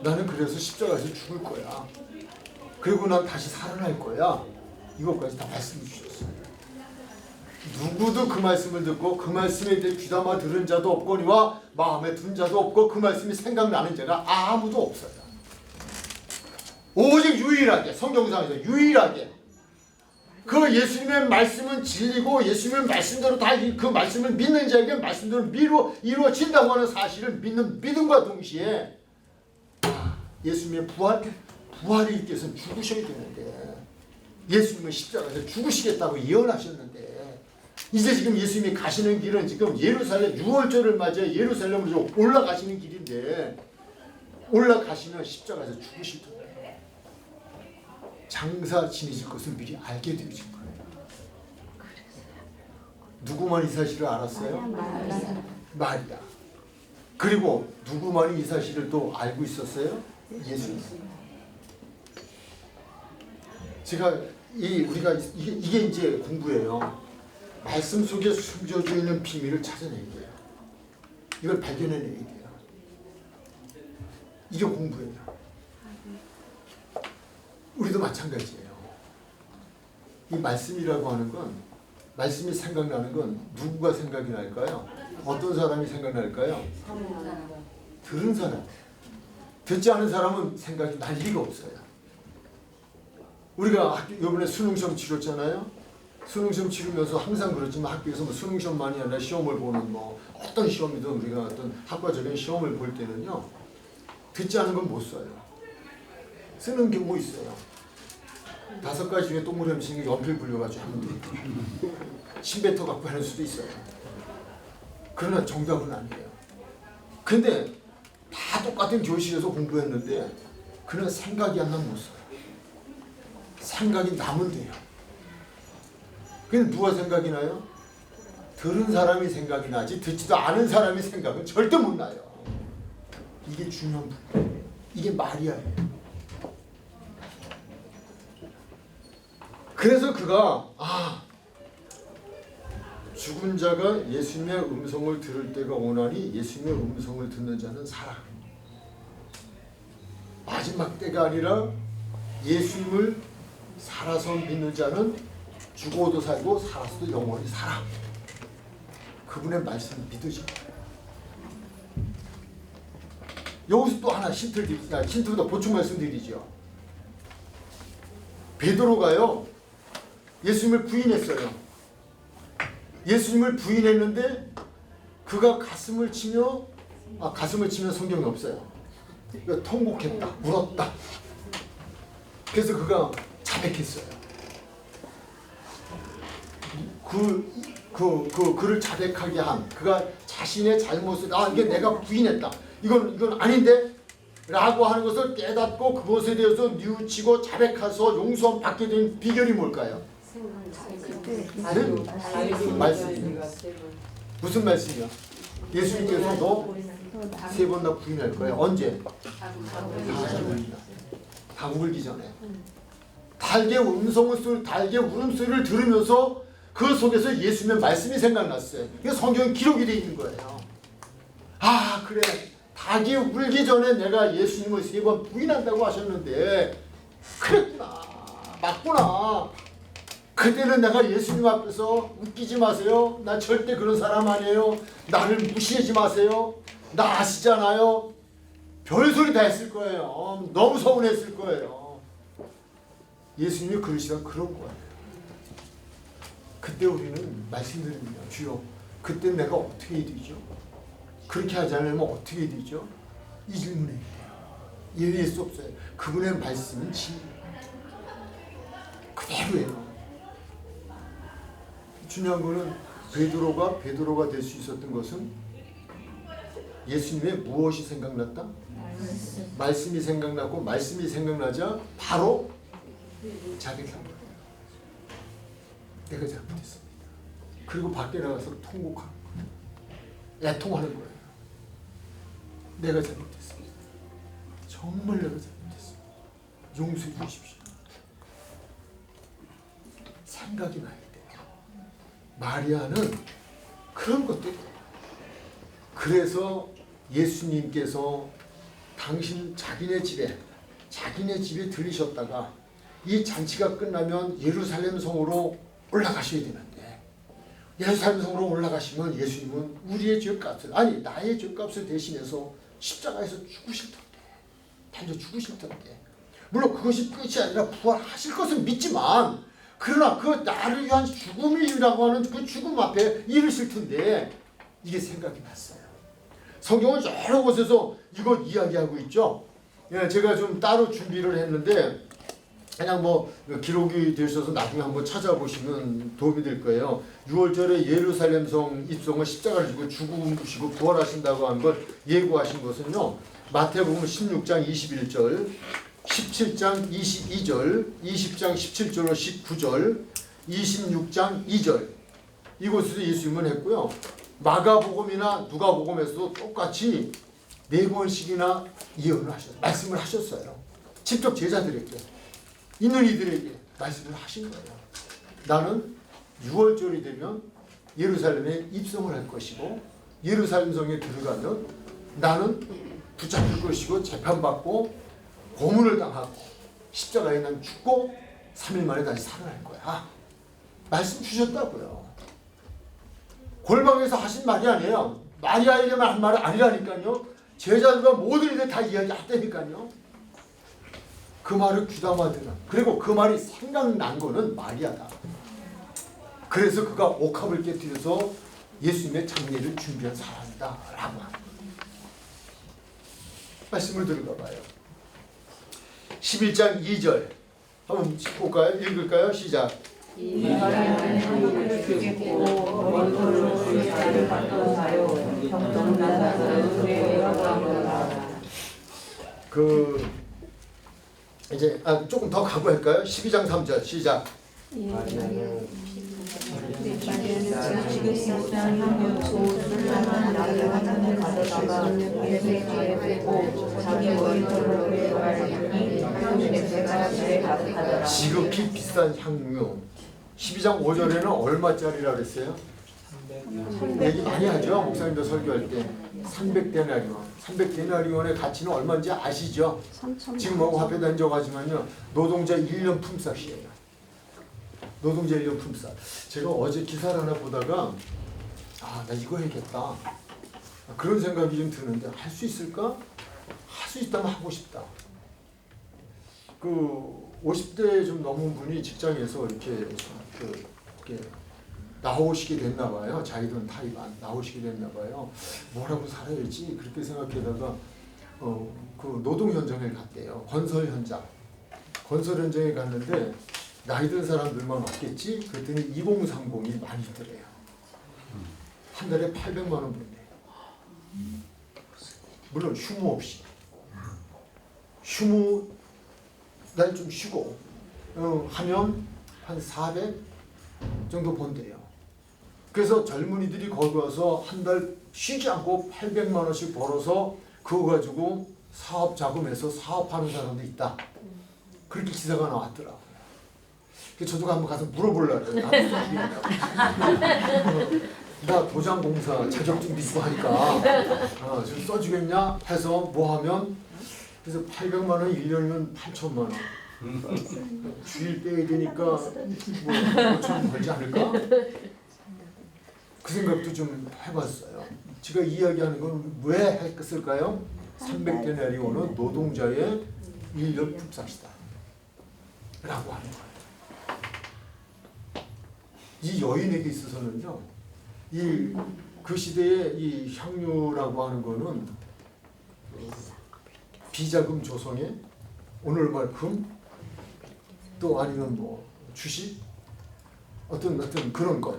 나는 그래서 십자가에서 죽을 거야. 그리고 난 다시 살아날 거야. 이것까지 다 말씀해 주셨어요. 누구도 그 말씀을 듣고 그 말씀에 대해 귀담아 들은 자도 없거니와 마음에 든 자도 없고 그 말씀이 생각나는 자가 아무도 없어요. 오직 유일하게, 성경상에서 유일하게 그 예수님의 말씀은 진리고 예수님의 말씀대로 다 그 말씀을 믿는 자에게 말씀대로 이루어진다고 하는 사실을 믿는 믿음과 동시에 예수님의 부활이 있기 위해서는 죽으셔야 되는데, 예수님은 십자가에서 죽으시겠다고 예언하셨는데, 이제 지금 예수님이 가시는 길은 지금 예루살렘 6월절을 맞이해 예루살렘으로 올라가시는 길인데, 올라가시면 십자가에서 죽으실 거예요. 장사 지내실 것을 미리 알게 되신 거예요. 누구만 이 사실을 알았어요? 마리아. 그리고 누구만이 이 사실을 또 알고 있었어요? 예수님. 제가 우리가 이게 이제 공부예요. 말씀 속에 숨겨져 있는 비밀을 찾아내야 돼요. 이걸 발견해내야 돼요. 이게 공부예요. 우리도 마찬가지예요. 이 말씀이라고 하는 건, 말씀이 생각나는 건 누구가 생각이 날까요? 어떤 사람이 생각날까요? 들은 사람. 듣지 않은 사람은 생각이 날 리가 없어요. 우리가 이번에 수능시험 치렀잖아요. 수능시험 치르면서 항상 그렇지만 학교에서 뭐 수능시험만이 아니라 시험을 보는 어떤 시험이든 우리가 어떤 학과적인 시험을 볼 때는요, 듣지 않은 건 못 써요. 쓰는 경우 있어요. 5가지 중에 똥물 훔치는 게 연필 불려가지고 하면 돼. 신배터 갖고 하는 수도 있어요. 그러나 정답은 아니에요. 근데 다 똑같은 교실에서 공부했는데 그는 생각이 안 나면 못 써요. 생각이 나면 돼요. 근데 누가 생각이 나요? 들은 사람이 생각이 나지 듣지도 않은 사람이 생각은 절대 못 나요. 이게 중요한 부분. 이게 마리아예요. 그래서 그가 죽은 자가 예수님의 음성을 들을 때가 오나니 예수님의 음성을 듣는 자는 살아. 마지막 때가 아니라 예수님을 살아서 믿는 자는 죽어도 살고 살아서도 영원히 살아. 그분의 말씀을 믿으죠. 여기서 또 하나 힌트보다 보충 말씀드리죠. 베드로가요, 예수님을 부인했어요. 예수님을 부인했는데 그가 가슴을 치며 성경이 없어요. 통곡했다, 울었다. 그래서 그가 자백했어요. 그를 자백하게 한 그가 자신의 잘못을 이게 내가 부인했다. 이건 아닌데 라고 하는 것을 깨닫고 그것에 대해서 뉘우치고 자백해서 용서함 받게 된 비결이 뭘까요? 네? 말씀. 무슨 말씀이요? 예수님께서 너 3번 다 부인할 거예요. 언제? 다 울기 전에. 달개 울음소리를 들으면서 그 속에서 예수님의 말씀이 생각났어요. 이게 성경에 기록이 되어 있는 거예요. 아 그래, 닭이 울기 전에 내가 예수님을 3번 부인한다고 하셨는데 그랬구나, 맞구나. 그때는 내가 예수님 앞에서 웃기지 마세요, 나 절대 그런 사람 아니에요, 나를 무시하지 마세요, 나 아시잖아요, 별소리 다 했을 거예요. 너무 서운했을 거예요. 예수님이 그러시다 그런 거예요. 그때 우리는 말씀드립니다. 주여, 그때 내가 어떻게 해야 되죠? 그렇게 하지 않으면 어떻게 해야 되죠? 이 질문에 예외일 수 없어요. 그분의 말씀은 진리예요. 그대로예요. 중요한 거는 베드로가 될 수 있었던 것은 예수님의 무엇이 생각났다? 말씀이 생각났고, 말씀이 생각나자 바로 자백한 거예요. 내가 잘못했습니다. 그리고 밖에 나가서 통곡하는 거예요. 애통하는 거예요. 내가 잘못했습니다. 정말 내가 잘못했습니다. 용서해 주십시오. 생각이 나야 돼요. 마리아는 그런 것도 그래서 예수님께서 자기네 집에 들으셨다가 이 잔치가 끝나면 예루살렘 성으로 올라가셔야 되는데, 예루살렘 성으로 올라가시면 예수님은 우리의 죄값을, 나의 죄값을 대신해서 십자가에서 죽으실 텐데, 달려 죽으실 텐데, 물론 그것이 끝이 아니라 부활하실 것은 믿지만, 그러나 그 나를 위한 죽음이라고 하는 그 죽음 앞에 이르실 텐데, 이게 생각이 났어요. 성경은 여러 곳에서 이거 이야기하고 있죠. 제가 좀 따로 준비를 했는데 그냥 기록이 되셔서 나중에 한번 찾아보시면 도움이 될 거예요. 6월절에 예루살렘 성 입성을 십자가를 지고 죽으시고 부활하신다고 한 걸 예고하신 것은요, 마태복음 16장 21절, 17장 22절, 20장 17절로 19절, 26장 2절 이곳에서 예수님은 했고요. 마가복음이나 누가복음에서도 똑같이 4번씩이나 예언을 하셨어요. 말씀을 하셨어요. 직접 제자들에게, 있는 이들에게 말씀을 하신 거예요. 나는 6월절이 되면 예루살렘에 입성을 할 것이고, 예루살렘 성에 들어가면 나는 붙잡힐 것이고 재판받고 고문을 당하고 십자가에 난 죽고 3일 만에 다시 살아날 거야. 말씀 주셨다고요. 골방에서 하신 말이 아니에요. 마리아에게만 한 말이 아니라니까요. 제자들과 모든 이들 다 이야기했다니까요. 그 말을 귀담아 들어. 그리고 그 말이 생각난 거는 마리아다. 그래서 그가 옥합을 깨뜨려서 예수님의 장례를 준비한 사람이다 라고 하는 거예요. 말씀을 들어가 봐요. 11장 2절 한번 볼까요? 읽을까요? 시작. 이제 조금 더 가고 할까요? 12장 3절 시작. 지극히 비싼 향유. 12장 5절에는 얼마짜리라 그랬어요? 얘기 많이 하죠. 목사님도 설교할 때 300데나리온. 300데나리온의 가치는 얼마인지 아시죠? 지금 화폐 단정하지만요, 노동자 1년 품삯이에요. 노동자 1년 품삯. 제가 어제 기사를 하나 보다가 나 이거 해야겠다, 그런 생각이 좀 드는데 할 수 있을까? 할 수 있다면 하고 싶다. 50대 좀 넘은 분이 직장에서 이렇게 나오시게 됐나 봐요. 자기들은 타이반 나오시게 됐나 봐요. 뭐라고 살아야지 그렇게 생각하다가 그 노동 현장에 갔대요. 건설 현장. 건설 현장에 갔는데 나이 든 사람들만 왔겠지? 그랬더니 2030이 많이 있더래요. 한 달에 800만 원 번대요. 물론 휴무 없이. 휴무 날 좀 쉬고 하면 한 400 정도 번대요. 그래서 젊은이들이 거기 와서 한 달 쉬지 않고 800만 원씩 벌어서 그거 가지고 사업 자금해서 사업하는 사람도 있다. 그렇게 기사가 나왔더라고요. 그래서 저도 한번 가서 물어보려고 해요. 나 도장공사 자격증도 있고 하니까 좀 써주겠냐 해서 뭐 하면 그래서 800만 원 1년이면 8천만 원. 주일 빼야 되니까 뭐 5천 벌지 않을까? 그 생각도 좀 해봤어요. 제가 이야기하는 건 왜 했을까요? 300데나리온은 노동자의 인력 흡사시다 라고 하는 거예요. 이 여인에게 있어서는요, 그 시대의 이 향유라고 하는 거는 비자금 조성에 오늘만큼 또 아니면 뭐 주식 어떤 그런 것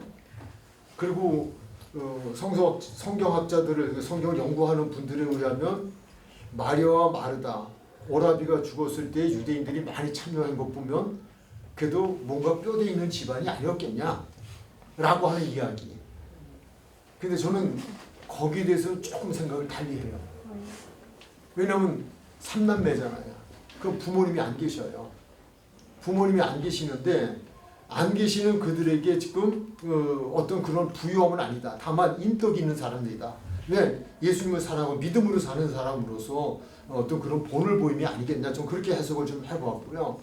그리고 성경학자들을 성경을 연구하는 분들에 의하면 마리아와 마르다 오라비가 죽었을 때 유대인들이 많이 참여한 것 보면 그래도 뭔가 뼈대 있는 집안이 아니었겠냐 라고 하는 이야기. 근데 저는 거기에 대해서 조금 생각을 달리 해요. 왜냐면 3남매잖아요. 그 부모님이 안 계셔요. 부모님이 안 계시는데 안 계시는 그들에게 지금 어떤 그런 부유함은 아니다. 다만 인덕이 있는 사람들이다. 왜? 예수님을 사랑하고 믿음으로 사는 사람으로서 어떤 그런 본을 보임이 아니겠냐. 좀 그렇게 해석을 좀 해보았고요.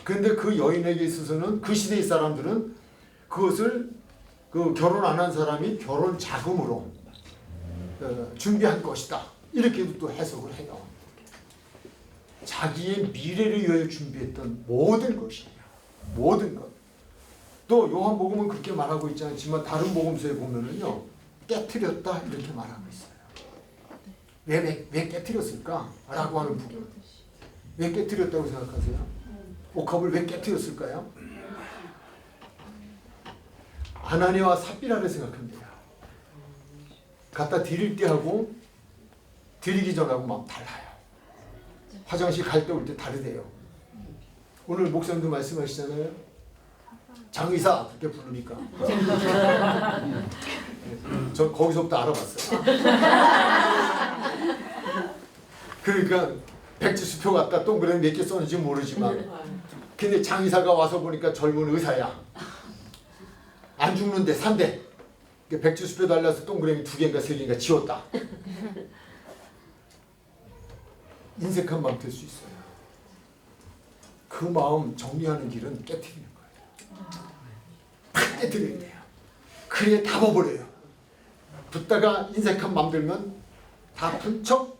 그런데 그 여인에게 있어서는 그 시대의 사람들은 그것을 결혼 안 한 사람이 결혼 자금으로 준비한 것이다. 이렇게도 또 해석을 해요. 자기의 미래를 위하여 준비했던 모든 것이에요. 모든 것. 또 요한복음은 그렇게 말하고 있지 않지만 다른 복음서에 보면은요 깨트렸다 이렇게 말하고 있어요. 왜 깨트렸을까? 라고 하는 부분. 왜 깨트렸다고 생각하세요? 옥합을 왜 깨트렸을까요? 아나니아와 삽비라를 생각합니다. 갖다 드릴 때하고 드리기 전하고 막 달라요. 화장실 갈 때 올 때 다르대요. 오늘 목사님도 말씀하시잖아요. 장의사 그렇게 부르니까 전 거기서부터 알아봤어요. 그러니까 백지수표 갖다 동그라미 몇 개 썼는지 모르지만 근데 장의사가 와서 보니까 젊은 의사야. 안 죽는데 산대. 백지수표 달라서 동그라미 2개인가 3개인가 지웠다. 인색한 마음 될 수 있어요. 그 마음 정리하는 길은 깨트리는 거예요. 팍 깨트려야 돼요. 그래 다 버버려요. 붙다가 인색한 마음 들면 다 푼척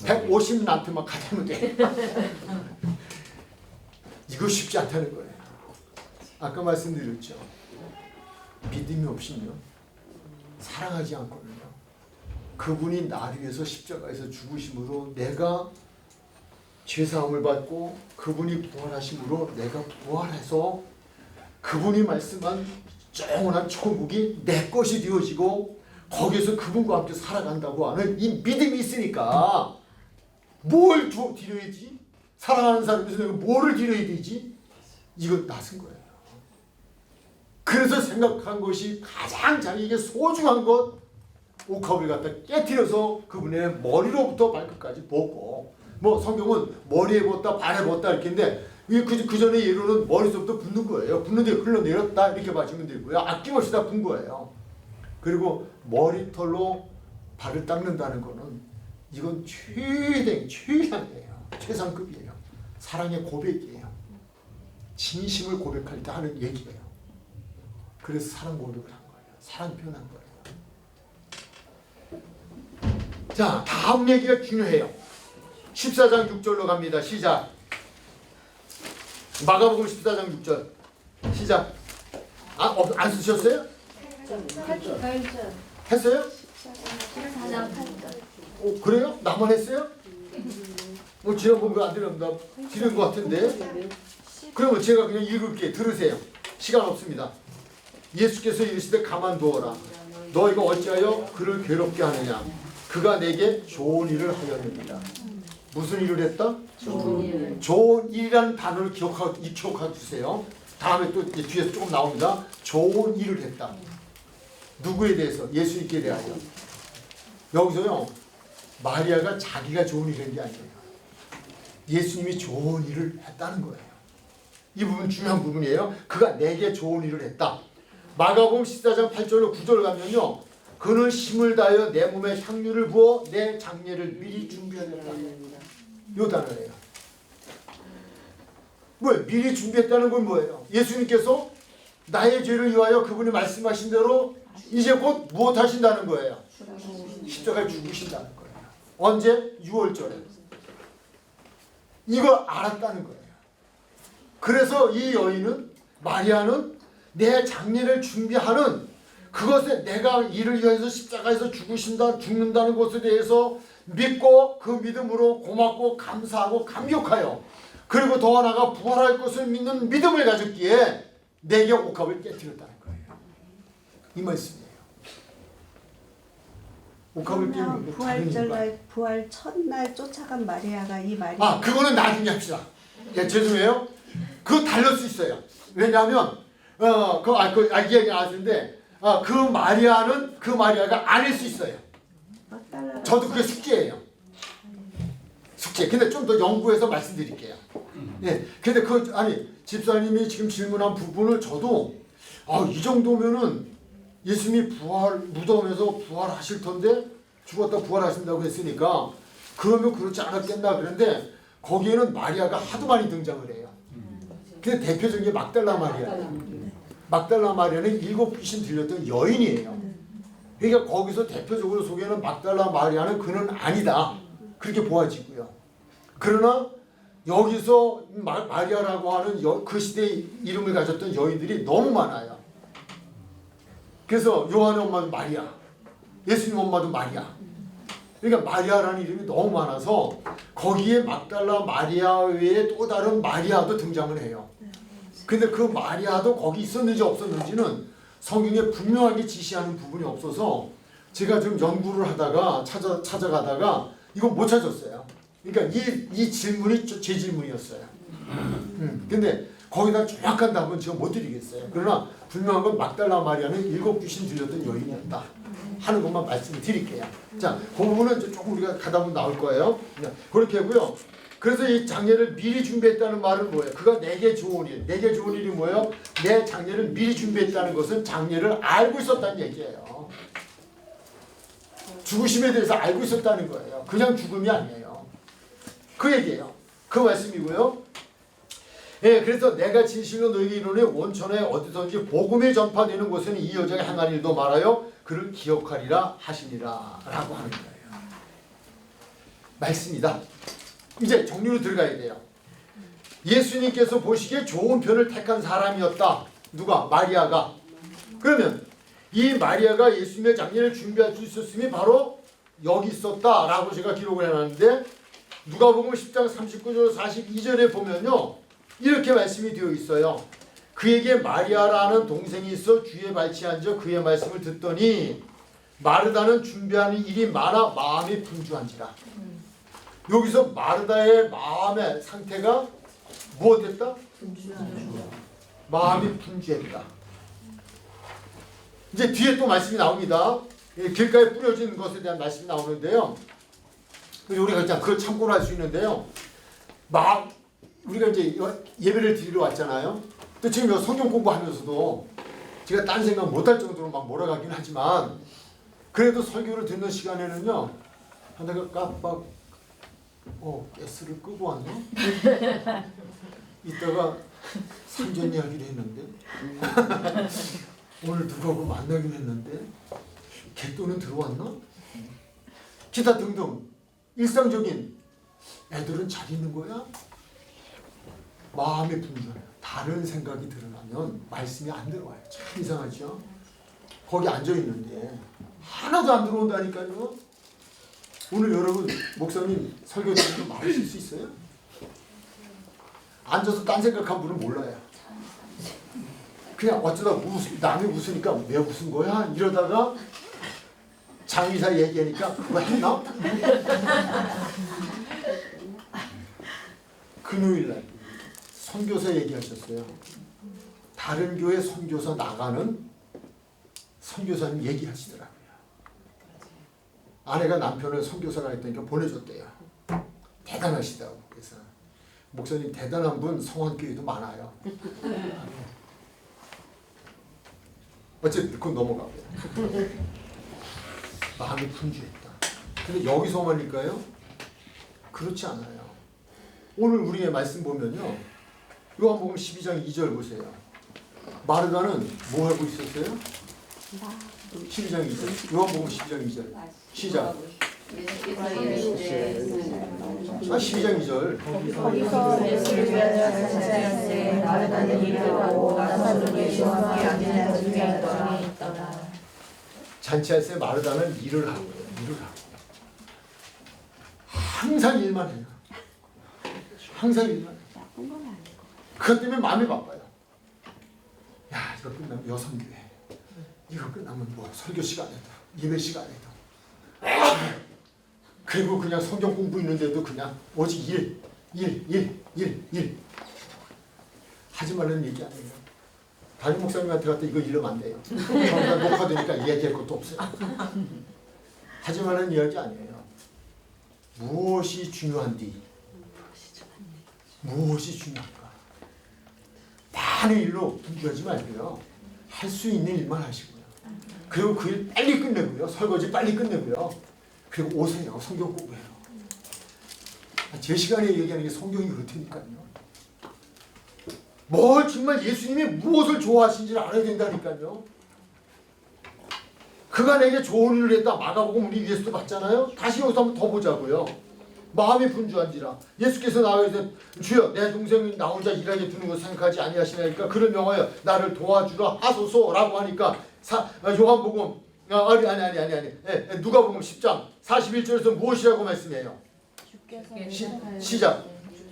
150나한테만 가자면 돼. 이거 쉽지 않다는 거예요. 아까 말씀드렸죠. 믿음이 없으면 사랑하지 않거든요. 그분이 나를 위해서 십자가에서 죽으심으로 내가 죄사함을 받고 그분이 부활하심으로 내가 부활해서 그분이 말씀한 영원한 천국이 내 것이 되어지고 거기에서 그분과 함께 살아간다고 하는 이 믿음이 있으니까 뭘 드려야지? 사랑하는 사람에서 내가 뭐를 드려야 되지? 이건 낯선 거예요. 그래서 생각한 것이 가장 자기에게 소중한 것 옥합을 갖다 깨트려서 그분의 머리로부터 발끝까지 벗고 뭐 성경은 머리에 벗다 발에 벗다 이렇게 했는데 그 전에 예로는 머리서부터 붓는 거예요. 붓는데 흘러내렸다 이렇게 봐주면 되고요. 아낌없이 다 붓는 거예요. 그리고 머리털로 발을 닦는다는 거는 이건 최상이에요. 최상급이에요. 사랑의 고백이에요. 진심을 고백할 때 하는 얘기예요. 그래서 사랑 고백을 한 거예요. 사랑 표현한 거예요. 자, 다음 얘기가 중요해요. 14장 6절로 갑니다. 시작. 마가복음 14장 6절. 시작. 안 쓰셨어요? 했어요? 그래요? 나만 했어요? 뭐 지난번 그안 드렸나? 드린 것 같은데. 그러면 제가 그냥 읽을게. 들으세요. 시간 없습니다. 예수께서 이르시되 가만두어라. 너희가 어찌하여 그를 괴롭게 하느냐. 그가 내게 좋은 일을 하였느니라. 무슨 일을 했다? 좋은 일이라는 단어를 기억하 주세요. 다음에 또 뒤에서 조금 나옵니다. 좋은 일을 했다. 누구에 대해서? 예수님께 대하여. 여기서요, 마리아가 자기가 좋은 일을 한 게 아니에요. 예수님이 좋은 일을 했다는 거예요. 이 부분 중요한 부분이에요. 그가 내게 좋은 일을 했다. 마가복음 14장 8절로 9절 가면요, 그는 힘을 다하여 내 몸에 향유를 부어 내 장례를 미리 준비하였다. 요 단어예요. 뭐예요? 미리 준비했다는 건 뭐예요? 예수님께서 나의 죄를 위하여 그분이 말씀하신 대로 이제 곧 무엇 하신다는 거예요? 십자가에 죽으신다는 거예요. 언제? 6월절에. 이걸 알았다는 거예요. 그래서 이 여인은, 마리아는 내 장례를 준비하는 그것에, 내가 이를 위해서 십자가에서 죽는다는 것에 대해서 믿고 그 믿음으로 고맙고 감사하고 감격하여, 그리고 더 나아가 부활할 것을 믿는 믿음을 가졌기에 내게 옥합을 깨뜨렸다는 거예요. 이 말씀이에요. 옥합을 깨뜨린 게 다른 이유가. 부활 첫날 쫓아간 마리아가 이 마리아. 그거는 나중에 합시다. 예, 죄송해요. 그거 달릴 수 있어요. 왜냐하면 이 얘기 나왔는데 그 마리아가 아닐 수 있어요. 저도 그게 숙제예요. 숙제. 근데 좀 더 연구해서 말씀드릴게요. 예. 근데 집사님이 지금 질문한 부분을 저도 이 정도면은 예수님이 무덤에서 부활하실 텐데, 죽었다 부활하신다고 했으니까 그러면 그렇지 않았겠나 그런데, 거기에는 마리아가 하도 많이 등장을 해요. 근데 대표적인 게 막달라 마리아예요. 막달라 마리아는 7 귀신 들렸던 여인이에요. 그러니까 거기서 대표적으로 소개하는 막달라 마리아는 그는 아니다, 그렇게 보아지고요. 그러나 여기서 마리아라고 하는 그 시대의 이름을 가졌던 여인들이 너무 많아요. 그래서 요한의 엄마도 마리아, 예수님 엄마도 마리아. 그러니까 마리아라는 이름이 너무 많아서 거기에 막달라 마리아 외에 또 다른 마리아도 등장을 해요. 근데 그 마리아도 거기 있었는지 없었는지는 성경에 분명하게 지시하는 부분이 없어서 제가 좀 연구를 하다가 찾아가다가 이거 못 찾았어요. 그러니까 이 질문이 제 질문이었어요. 근데 거기다 정확한 답은 제가 못 드리겠어요. 그러나 분명한 건 막달라 마리아는 7 귀신 들렸던 여인이었다 하는 것만 말씀을 드릴게요. 자, 그 부분은 조금 우리가 가다 보면 나올 거예요. 그렇게 하고요. 그래서 이 장례를 미리 준비했다는 말은 뭐예요? 그가 내게 좋은 일. 내게 좋은 일이 뭐예요? 내 장례를 미리 준비했다는 것은 장례를 알고 있었다는 얘기예요. 죽으심에 대해서 알고 있었다는 거예요. 그냥 죽음이 아니에요. 그 얘기예요. 그 말씀이고요. 예, 그래서 내가 진실로 너에게 이르노니 원천에 어디든지 복음이 전파되는 곳에는 이 여자가 행한 일도 말하여 그를 기억하리라 하시니라 라고 하는 거예요. 말씀이다. 이제 정리로 들어가야 돼요. 예수님께서 보시기에 좋은 편을 택한 사람이었다. 누가? 마리아가. 그러면 이 마리아가 예수님의 장례를 준비할 수 있었음이 바로 여기 있었다라고 제가 기록을 해놨는데, 누가복음 10장 39절 42절에 보면요, 이렇게 말씀이 되어 있어요. 그에게 마리아라는 동생이 있어 주의 발치에 앉아 그의 말씀을 듣더니 마르다는 준비하는 일이 많아 마음이 분주한지라. 여기서 마르다의 마음의 상태가 무엇됐다? 마음이 분주했다. 이제 뒤에 또 말씀이 나옵니다. 길가에 뿌려진 것에 대한 말씀이 나오는데요. 우리가 그냥 그걸 참고로 할 수 있는데요. 우리가 이제 예배를 드리러 왔잖아요. 또 지금 성경 공부하면서도 제가 딴 생각 못할 정도로 막 몰아가긴 하지만, 그래도 설교를 듣는 시간에는요, 내가 깜빡 가스를 끄고 왔네? 이따가 상전 이야기를 했는데 오늘 누구하고 만나긴 했는데 개또는 들어왔나? 기타 등등 일상적인, 애들은 잘 있는 거야? 마음의 분주해요. 다른 생각이 드러나면 말씀이 안 들어와요. 참 이상하죠? 거기 앉아있는데 하나도 안 들어온다니까요. 오늘 여러분 목사님 설교 듣는 거 말하실 수 있어요? 앉아서 딴 생각한 분은 몰라요. 그냥 어쩌다 남이 웃으니까 왜 웃은 거야? 이러다가 장의사 얘기하니까 그거 했나? 금요일날 선교사 얘기하셨어요. 다른 교회 선교사 나가는 선교사님 얘기하시더라고요. 아내가 남편을 선교사가 했다니까 보내줬대요. 대단하시다고. 그래서 목사님 대단한 분 성환교회도 많아요. 어쨌든 그건 넘어가고요. 마음이 분주했다. 근데 여기서만일까요? 그렇지 않아요. 오늘 우리의 말씀 보면요. 요한복음 12장 2절 보세요. 마르다는 뭐 하고 있었어요? 12장 2절. 요한복음 12장 2절. 시작. 예수께서 이르시되 12장 2절. 거기서 예수를 위하여 잔치할세 마르다는 일을 하고 나사로는 예수와 함께 앉아 준비하더라. 잔치할 때 마르다는 일을 하고 일을 하고 항상 일만 해요. 항상 일만 해요. 그것 때문에 마음이 바빠요. 야, 이거 끝나면 여성교회, 이거 끝나면 뭐 설교 시간에도 예배 시간에도 그리고 그냥 성경 공부 있는데도 그냥 오직 일 하지 말라는 얘기 아니에요. 담임 목사님한테 갔다 이거 이러면 안 돼요. 저희가 녹화되니까 얘기할 것도 없어요. 하지 말라는 이야기 아니에요. 무엇이 중요한디? 무엇이 중요한가? 많은 일로 분주하지 말고요. 할 수 있는 일만 하시고요. 그리고 그 일 빨리 끝내고요. 설거지 빨리 끝내고요. 그리고 오세요. 성경 공부해요. 제 시간에 얘기하는 게 성경이 그렇다니까요. 뭘 정말 예수님이 무엇을 좋아하신지를 알아야 된다니까요. 그가 내게 좋은 일을 했다. 마가복음 우리 위에서도 봤잖아요. 다시 여기서 한번 더 보자고요. 마음이 분주한지라 예수께서 나와서 주여 내 동생이 나 혼자 일하게 두는 것 생각하지 아니하시나이까 그를 명하여 나를 도와주라 하소서라고 하니까 요한복음 아니 누가복음 10장 41절에서 무엇이라고 말씀해요? 시작.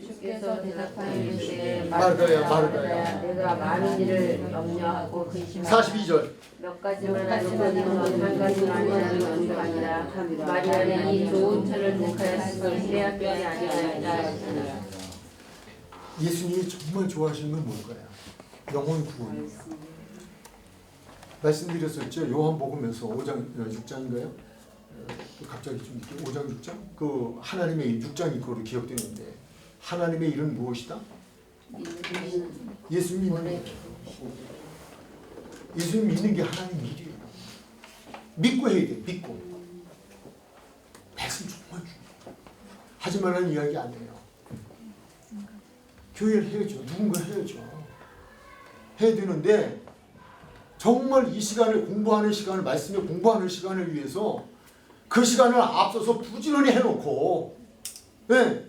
주께서 대답하여 이르시되 마르다야. 내가 많은 일을 염려하고 근심하고 42절. 몇 가지만 하는 것은 한 가지만 하는 것도 아니라 마리아는 이 좋은 철을 택하였으니 빼앗기지 아니하였느니라. 예수님이 정말 좋아하시는 건 뭘까요? 영혼 구원이에요. 말씀드렸었죠. 요한복음에서 5장 6장인가요? 갑자기 좀 이렇게 5장 6장? 그 하나님의 6장이 그거로 기억되는데 하나님의 일은 무엇이다? 예수 믿는 거예요. 예수 믿는 게 하나님 일이에요. 믿고 해야 돼. 믿고. 백성 정말 중요해요. 하지 말라는 이야기 아니에요. 교회를 해야죠. 누군가 해야죠. 해야 되는데 정말 이 시간을 공부하는 시간을 말씀에 공부하는 시간을 위해서 그 시간을 앞서서 부지런히 해놓고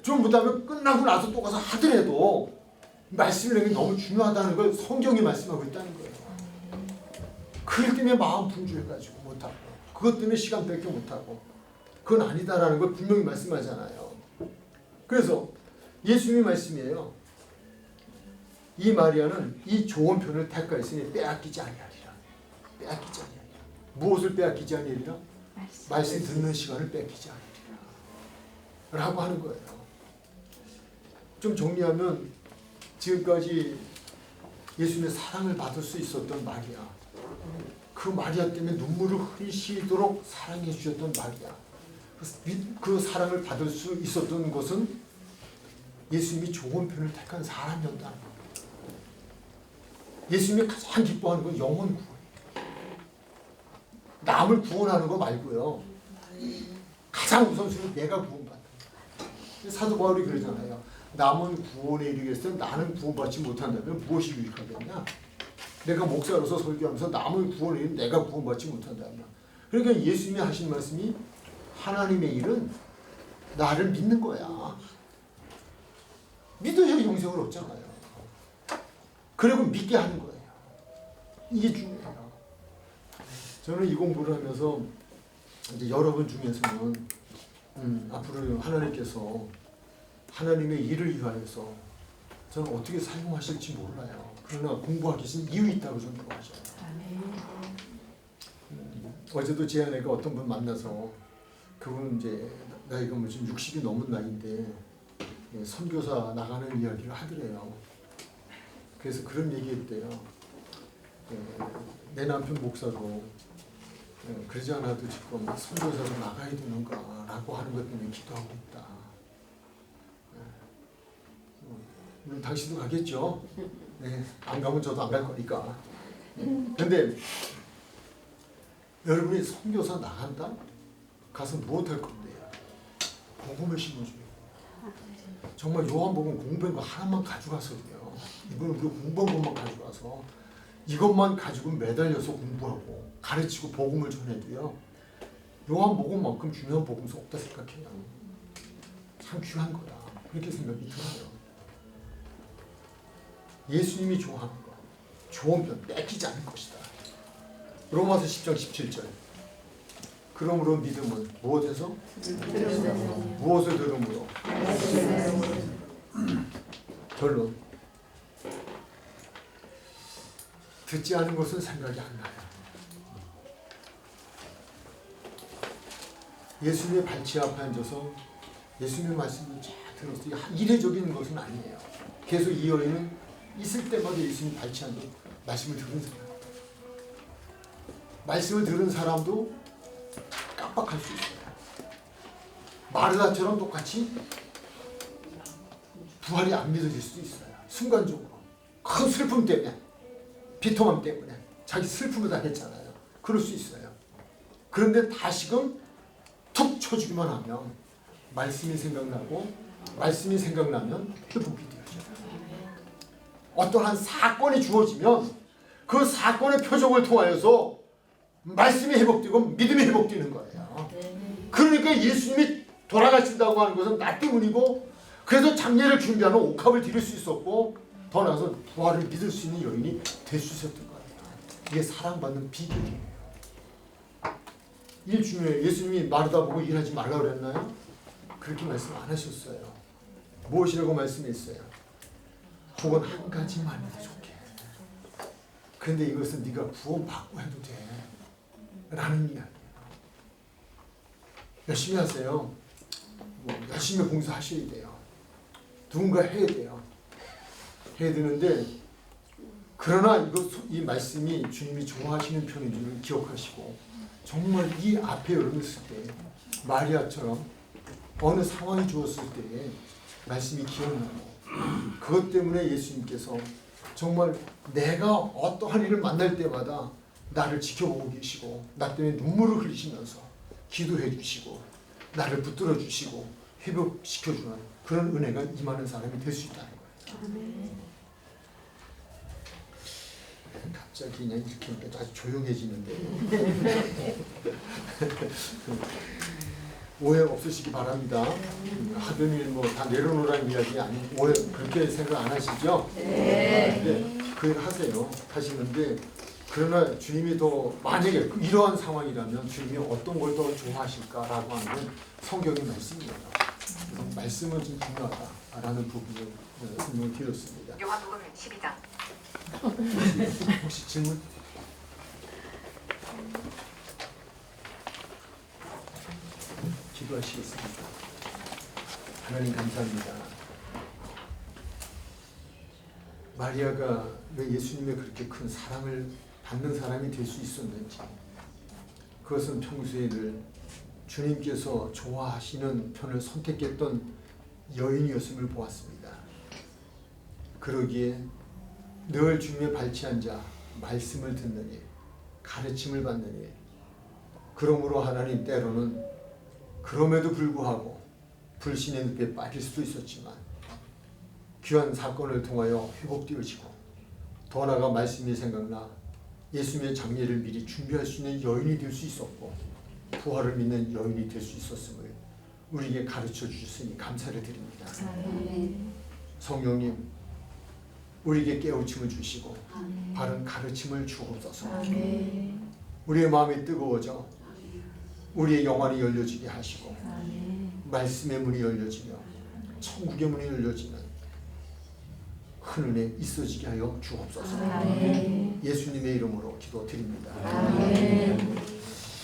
좀 그다음에 끝나고 나서 또 가서 하더라도 말씀을 내는 게 너무 중요하다는 걸 성경이 말씀하고 있다는 거예요. 그것 때문에 마음 분주해가지고 못하고 그것 때문에 시간 뺏겨 못하고 그건 아니다라는 걸 분명히 말씀하잖아요. 그래서 예수님이 말씀이에요. 이 마리아는 이 좋은 편을 택하였으니 빼앗기지 아니하리라. 빼앗기지 아니하리라. 무엇을 빼앗기지 아니하리라? 말씀 듣는 시간을 뺏기지 아니하리라. 라고 하는 거예요. 좀 정리하면 지금까지 예수님의 사랑을 받을 수 있었던 마리아, 그 마리아 때문에 눈물을 흘리시도록 사랑해 주셨던 마리아, 그 사랑을 받을 수 있었던 것은 예수님이 좋은 편을 택한 사람이었다는 겁니다. 예수님이 가장 기뻐하는 건 영혼 구원이에요. 남을 구원하는 거 말고요. 가장 우선순위는 내가 구원받는 거예요. 사도 바울이 그러잖아요. 남은 구원에 이르겠으면 나는 구원받지 못한다면 무엇이 유익하겠냐? 내가 목사로서 설교하면서 남을 구원에 이르면 내가 구원받지 못한다면. 그러니까 예수님이 하신 말씀이 하나님의 일은 나를 믿는 거야. 믿어야 영생을 얻잖아요. 그리고 믿게 하는 거예요. 이게 중요해요. 저는 이 공부를 하면서 이제 여러분 중에서는 앞으로 하나님께서 하나님의 일을 위하여서 저는 어떻게 사용하실지 몰라요. 그러나 공부하기 위해서는 이유 있다고 저는 생각하죠. 어제도 제 아내가 어떤 분 만나서 그분은 이제 나이가 뭐 지금 60이 넘은 나이인데 선교사 나가는 이야기를 하더래요. 그래서 그런 얘기했대요. 내 남편 목사도 그러지 않아도 지금 선교사로 나가야 되는가라고 하는 것 때문에 기도하고 있다. 물론 당신도 가겠죠. 안 가면 저도 안 갈 거니까. 근데 여러분이 선교사 나간다? 가서 무엇할 건데요? 복음을 심어줘요. 정말 요한복음 공부한 거 하나만 가져가서요. 이번에 우리가 공부한 것만 가져가서 이것만 가지고 매달려서 공부하고 가르치고 복음을 전해도요. 요한복음만큼 중요한 복음서 없다 생각해요. 참 귀한 거다. 그렇게 생각이 들어요. 예수님이 좋아하는 거, 좋은 편 뺏기지 않을 것이다. 로마서 10장 17절. 그러므로 믿음은 무엇에서? 무엇을 들음으로? 결론. 듣지 않은 것은 생각이 안 나요. 예수님의 발치 앞에 앉아서 예수님의 말씀을 쫙 들었어요. 이례적인 것은 아니에요. 계속 이 여인은 있을 때마다 예수님 발치 앉아 말씀을 들은 사람. 말씀을 들은 사람도 깜빡할 수 있어요. 마르다처럼 똑같이 부활이 안 믿어질 수도 있어요. 순간적으로 큰 슬픔 때문에, 비통함 때문에 자기 슬픔을 다 했잖아요. 그럴 수 있어요. 그런데 다시금 툭 쳐주기만 하면 말씀이 생각나고, 말씀이 생각나면 회복이 되어져요. 어떠한 사건이 주어지면 그 사건의 표적을 통하여서 말씀이 회복되고 믿음이 회복되는 거예요. 그러니까 예수님이 돌아가신다고 하는 것은 나 때문이고, 그래서 장례를 준비하는 옥합을 드릴 수 있었고, 더 나아가서 부활을 믿을 수 있는 여인이 될 수 있었던 거예요. 이게 사랑받는 비결이에요. 일 중에 예수님이 마르다 보고 일하지 말라 그랬나요? 그렇게 말씀 안 하셨어요. 무엇이라고 말씀했어요? 혹은 한 가지만 해도 좋게. 그런데 이것은 네가 구원받고 해도 돼 라는 이야기예요. 열심히 하세요. 열심히 봉사하셔야 돼요. 누군가 해야 돼요. 해야 되는데, 그러나 이 말씀이 주님이 좋아하시는 편인 줄 기억하시고, 정말 이 앞에 열렸을 때 마리아처럼 어느 상황이 주었을 때 말씀이 기억나고, 그것 때문에 예수님께서 정말 내가 어떠한 일을 만날 때마다 나를 지켜보고 계시고, 나 때문에 눈물을 흘리시면서 기도해 주시고, 나를 붙들어 주시고 회복시켜주는 그런 은혜가 임하는 사람이 될 수 있다는 거예요. 갑자기 그냥 이렇게 하니까 아주 조용해지는데 오해 없으시기 바랍니다. 하던 일 뭐 다 내려놓으라는 이야기 아니, 오해 그렇게 생각 안 하시죠? 네. 그 일 하세요. 하시는데, 그러나 주님이 더 만약에 이러한 상황이라면 주님이 어떤 걸 더 좋아하실까라고 하는 건 성경의 말씀입니다. 말씀은 좀 중요하다라는 부분을 설명을 드렸습니다. 요한복음 12장. 혹시 질문? 기도하시겠습니다. 하나님 감사합니다. 마리아가 왜 예수님의 그렇게 큰 사랑을 받는 사람이 될 수 있었는지, 그것은 평소에 늘 주님께서 좋아하시는 편을 선택했던 여인이었음을 보았습니다. 그러기에 늘 주님의 발치 앉아 말씀을 듣는 일, 가르침을 받는 일, 그러므로 하나님 때로는 그럼에도 불구하고 불신의 늪에 빠질 수도 있었지만 귀한 사건을 통하여 회복되어지고, 더 나아가 말씀이 생각나 예수님의 장례를 미리 준비할 수 있는 여인이 될 수 있었고, 부활을 믿는 여인이 될 수 있었음을 우리에게 가르쳐 주셨으니 감사를 드립니다. 성령님, 우리에게 깨우침을 주시고 바른 가르침을 주옵소서. 우리의 마음이 뜨거워져 우리의 영혼이 열려지게 하시고, 말씀의 문이 열려지며 천국의 문이 열려지면 큰은혜 있어지게 하여 주옵소서. 예수님의 이름으로 기도드립니다. 아멘.